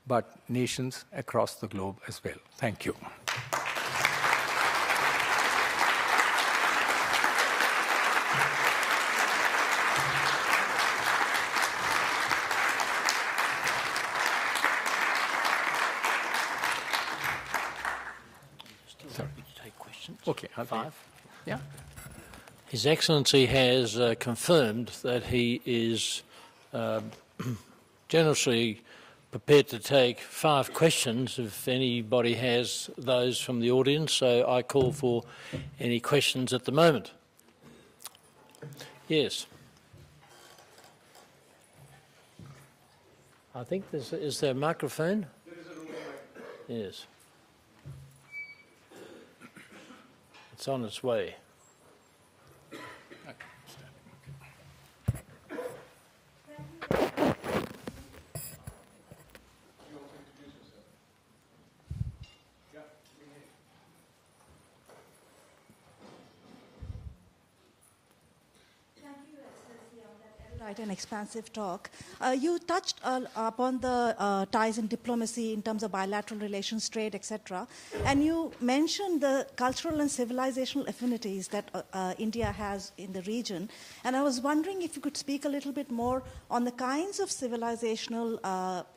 Speaker 6: but nations across the globe as well. Thank you. Okay,
Speaker 7: Five.
Speaker 6: Yeah.
Speaker 7: His Excellency has confirmed that he is generously prepared to take 5 questions if anybody has those from the audience. So I call for any questions at the moment. Yes. I think is there a microphone? Yes. It's on its way.
Speaker 8: An expansive talk. You touched upon the ties in diplomacy in terms of bilateral relations, trade, etc. And you mentioned the cultural and civilizational affinities that India has in the region. And I was wondering if you could speak a little bit more on the kinds of civilizational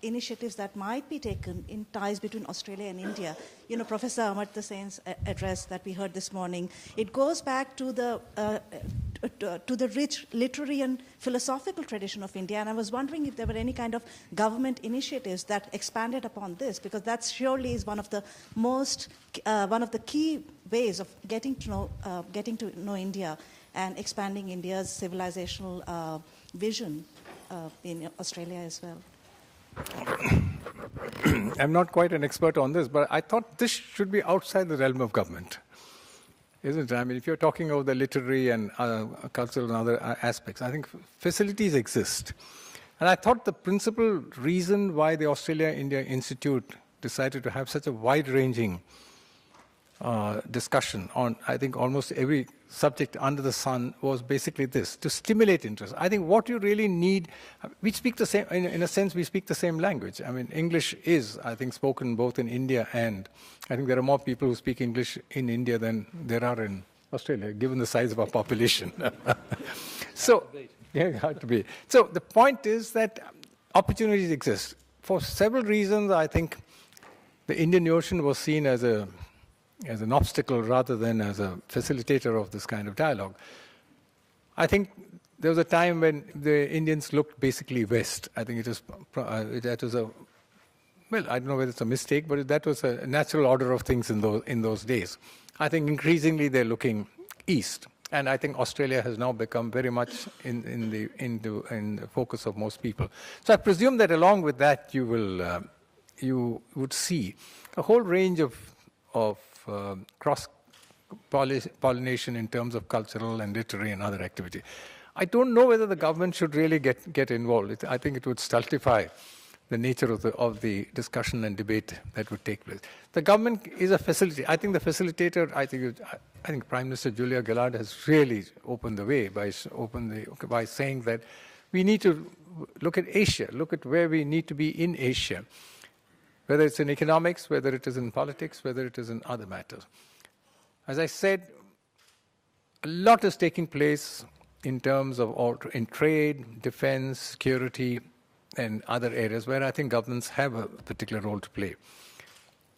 Speaker 8: initiatives that might be taken in ties between Australia and India. You know, Professor Amartya Sen's address that we heard this morning, it goes back to the rich literary and philosophical tradition of India, and I was wondering if there were any kind of government initiatives that expanded upon this, because that surely is one of the key ways of getting to know India and expanding India's civilizational vision in Australia as well.
Speaker 6: I'm not quite an expert on this, but I thought this should be outside the realm of government. Isn't it? I mean, if you're talking about the literary and cultural and other aspects, I think facilities exist. And I thought the principal reason why the Australia-India Institute decided to have such a wide-ranging discussion on, I think, almost every subject under the sun was basically this, to stimulate interest. I think what you really need, we speak the same, in a sense, we speak the same language. I mean, English is, I think, spoken both in India and, I think there are more people who speak English in India than there are in Australia, given the size of our population. So, yeah, hard to be. So the point is that opportunities exist. For several reasons, I think the Indian Ocean was seen as an obstacle rather than as a facilitator of this kind of dialogue. I think there was a time when the Indians looked basically west. I think that was a, well, I don't know whether it's a mistake, but that was a natural order of things in those days. I think increasingly they're looking east. And I think Australia has now become very much in the focus of most people. So I presume that along with that, you would see a whole range of cross-pollination in terms of cultural and literary and other activity. I don't know whether the government should really get involved. I think it would stultify the nature of the discussion and debate that would take place. The government is a facilitator. I think the facilitator, I think Prime Minister Julia Gillard has really opened the way by saying that we need to look at Asia, look at where we need to be in Asia, whether it's in economics, whether it is in politics, whether it is in other matters. As I said, a lot is taking place in terms of in trade, defense, security, and other areas where I think governments have a particular role to play.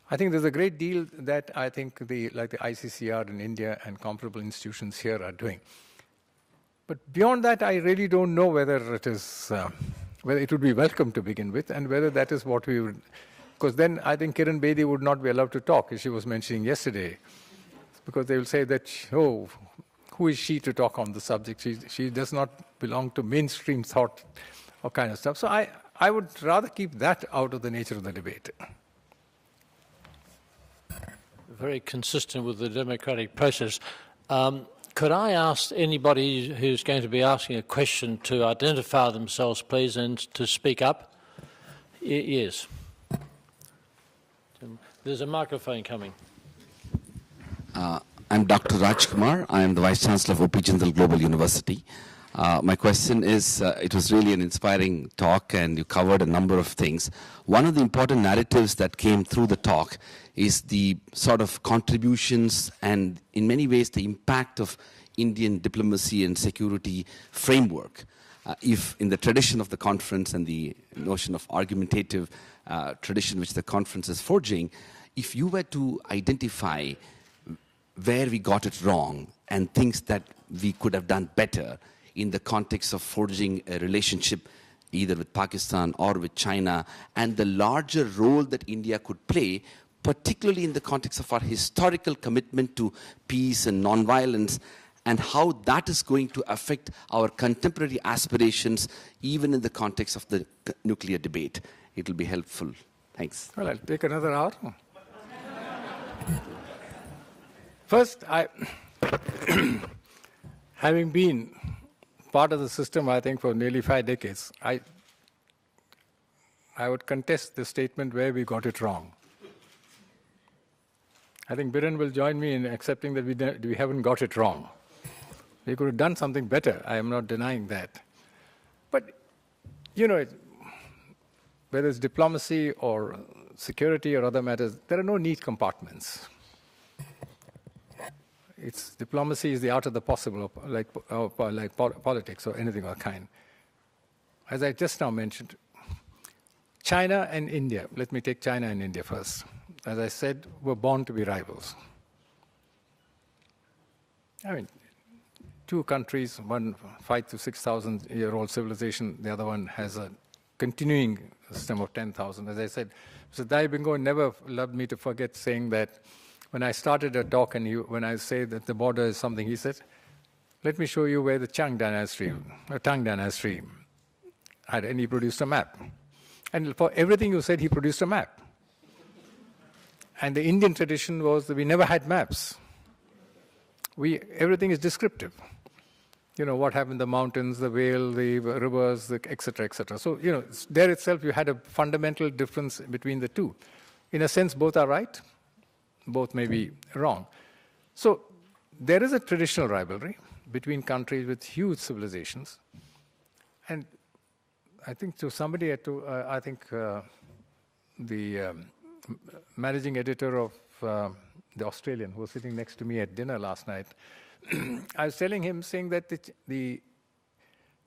Speaker 6: I think there's a great deal that I think like the ICCR in India and comparable institutions here are doing. But beyond that, I really don't know whether it is, whether it would be welcome to begin with, and whether that is what we would, because then I think Kiran Bedi would not be allowed to talk, as she was mentioning yesterday, because they will say that, oh, who is she to talk on the subject? She does not belong to mainstream thought or kind of stuff. So I would rather keep that out of the nature of the debate.
Speaker 7: Very consistent with the democratic process. Could I ask anybody who's going to be asking a question to identify themselves, please, and to speak up? Yes. There's a microphone coming.
Speaker 9: I'm Dr. Raj Kumar. I am the Vice Chancellor of O.P. Jindal Global University. My question is, it was really an inspiring talk and you covered a number of things. One of the important narratives that came through the talk is the sort of contributions and in many ways the impact of Indian diplomacy and security framework. If in the tradition of the conference and the notion of argumentative tradition which the conference is forging, if you were to identify where we got it wrong and things that we could have done better in the context of forging a relationship either with Pakistan or with China, and the larger role that India could play, particularly in the context of our historical commitment to peace and nonviolence, and how that is going to affect our contemporary aspirations, even in the context of the nuclear debate. It will be helpful. Thanks.
Speaker 6: Well, I'll take another hour. First, having been part of the system, I think, for nearly 5 decades, I would contest the statement where we got it wrong. I think Biren will join me in accepting that we haven't got it wrong. We could have done something better. I am not denying that. But, you know, whether it's diplomacy or security or other matters, there are no neat compartments. Diplomacy is the art of the possible, like politics or anything of the kind. As I just now mentioned, China and India, let me take China and India first, as I said, were born to be rivals. I mean, two countries, one 5,000 to 6,000-year-old civilization, the other one has a continuing system of 10,000. As I said, Mr. Dai Bingo never loved me to forget saying that when I started a talk and when I say that the border is something, he said, let me show you where the Tang dynasty had, and he produced a map. And for everything you said, he produced a map. And the Indian tradition was that we never had maps. Everything is descriptive. You know, what happened in the mountains, the vale, the rivers, et cetera, et cetera. So, you know, there itself you had a fundamental difference between the two. In a sense, both are right. Both may be wrong. So there is a traditional rivalry between countries with huge civilizations. And I think to somebody, I think the managing editor of the Australian, who was sitting next to me at dinner last night, I was telling him, saying that the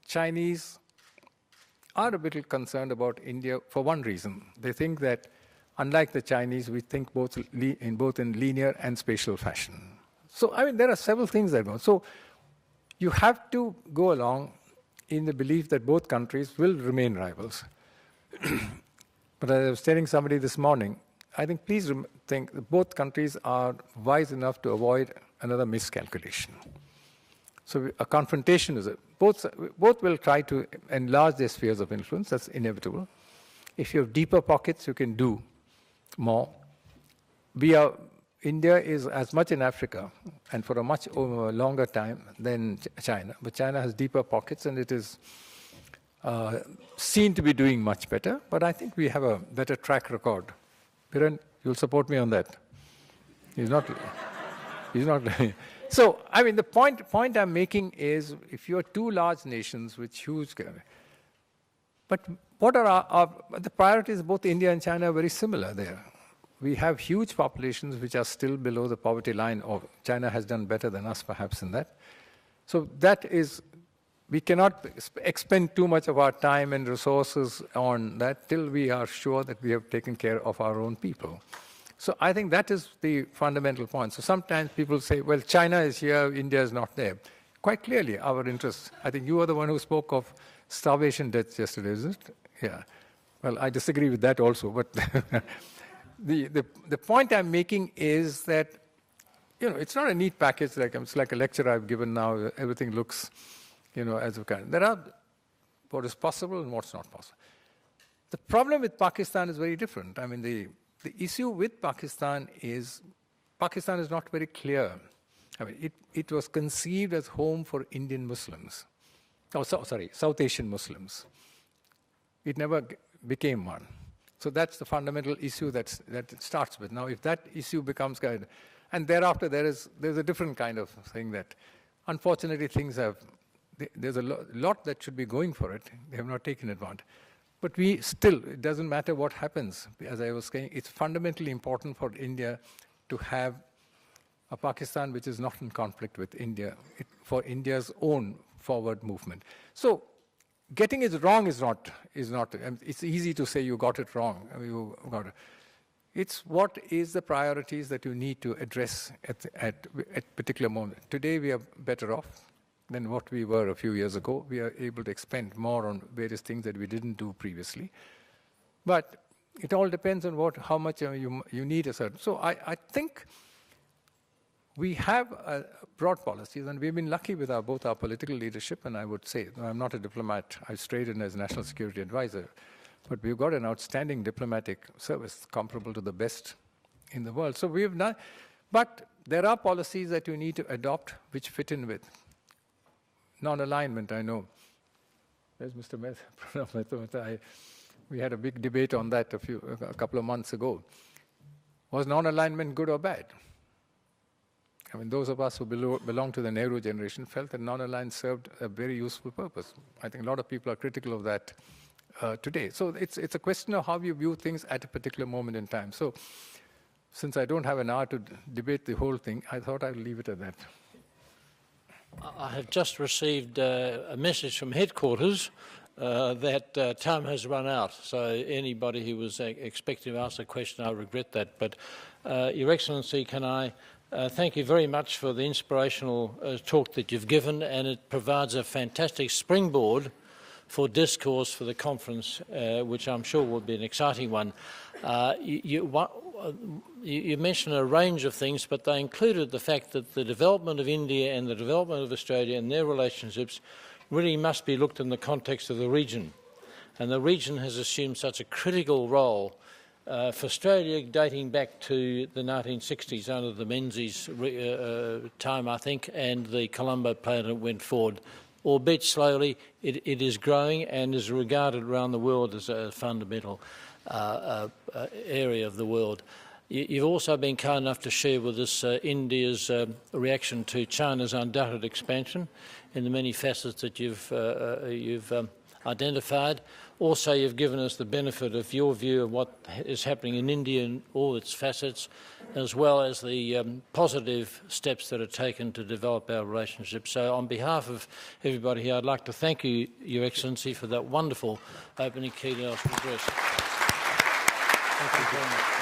Speaker 6: Chinese are a bit concerned about India for one reason. They think that unlike the Chinese, we think both in linear and spatial fashion. So, I mean, there are several things that go. So, you have to go along in the belief that both countries will remain rivals. But as I was telling somebody this morning, I think please think that both countries are wise enough to avoid another miscalculation. So, a confrontation is both will try to enlarge their spheres of influence. That's inevitable. If you have deeper pockets, you can do more. India is as much in Africa and for a much longer time than China. But China has deeper pockets and it is seen to be doing much better. But I think we have a better track record. Biren, you'll support me on that. He's not. So, I mean, the point I'm making is if you are two large nations with huge... But what are the priorities? Both India and China are very similar there. We have huge populations which are still below the poverty line, or China has done better than us perhaps in that. So that is, we cannot expend too much of our time and resources on that till we are sure that we have taken care of our own people. So I think that is the fundamental point. So sometimes people say, well, China is here, India is not there. Quite clearly, our interests. I think you were the one who spoke of starvation deaths yesterday, isn't it? Yeah. Well, I disagree with that also, but the point I'm making is that, you know, it's not a neat package. It's like a lecture I've given now. Everything looks, you know, as a kind. There are what is possible and what's not possible. The problem with Pakistan is very different. I mean, the issue with Pakistan is not very clear. I mean, it was conceived as home for Indian Muslims. Oh, sorry, South Asian Muslims. It never became one. So that's the fundamental issue that it starts with. Now, if that issue becomes And thereafter, there's a different kind of thing that, unfortunately, there's a lot that should be going for it. They have not taken advantage. But it doesn't matter what happens. As I was saying, it's fundamentally important for India to have a Pakistan which is not in conflict with India, for India's own forward movement. So getting it wrong is not, it's easy to say you got it wrong. It's what is the priorities that you need to address at particular moment. Today we are better off than what we were a few years ago. We are able to expend more on various things that we didn't do previously. But it all depends on how much you need a certain. So I think we have broad policies, and we've been lucky with both our political leadership, and I would say, I'm not a diplomat, I stayed in as National Security Advisor, but we've got an outstanding diplomatic service comparable to the best in the world. So we've not, but there are policies that you need to adopt which fit in with. Non-alignment, I know. There's Mr. Mehta. We had a big debate on that a couple of months ago. Was non-alignment good or bad? I mean, those of us who belong to the Nehru generation felt that non-alignment served a very useful purpose. I think a lot of people are critical of that today. So it's a question of how you view things at a particular moment in time. So since I don't have an hour to debate the whole thing, I thought I'd leave it at that.
Speaker 7: I have just received a message from headquarters that time has run out. So anybody who was expecting to ask a question, I regret that. But Your Excellency, can I thank you very much for the inspirational talk that you've given, and it provides a fantastic springboard for discourse for the conference, which I'm sure will be an exciting one. You mentioned a range of things, but they included the fact that the development of India and the development of Australia and their relationships really must be looked in the context of the region. And the region has assumed such a critical role for Australia dating back to the 1960s under the Menzies time, I think, and the Colombo Plan went forward. Albeit slowly, it is growing and is regarded around the world as a fundamental area of the world. You've also been kind enough to share with us India's reaction to China's undoubted expansion in the many facets that you've identified. Also, you've given us the benefit of your view of what is happening in India in all its facets, as well as the positive steps that are taken to develop our relationship. So on behalf of everybody here, I'd like to thank you, Your Excellency, for that wonderful opening keynote address. Thank you very much.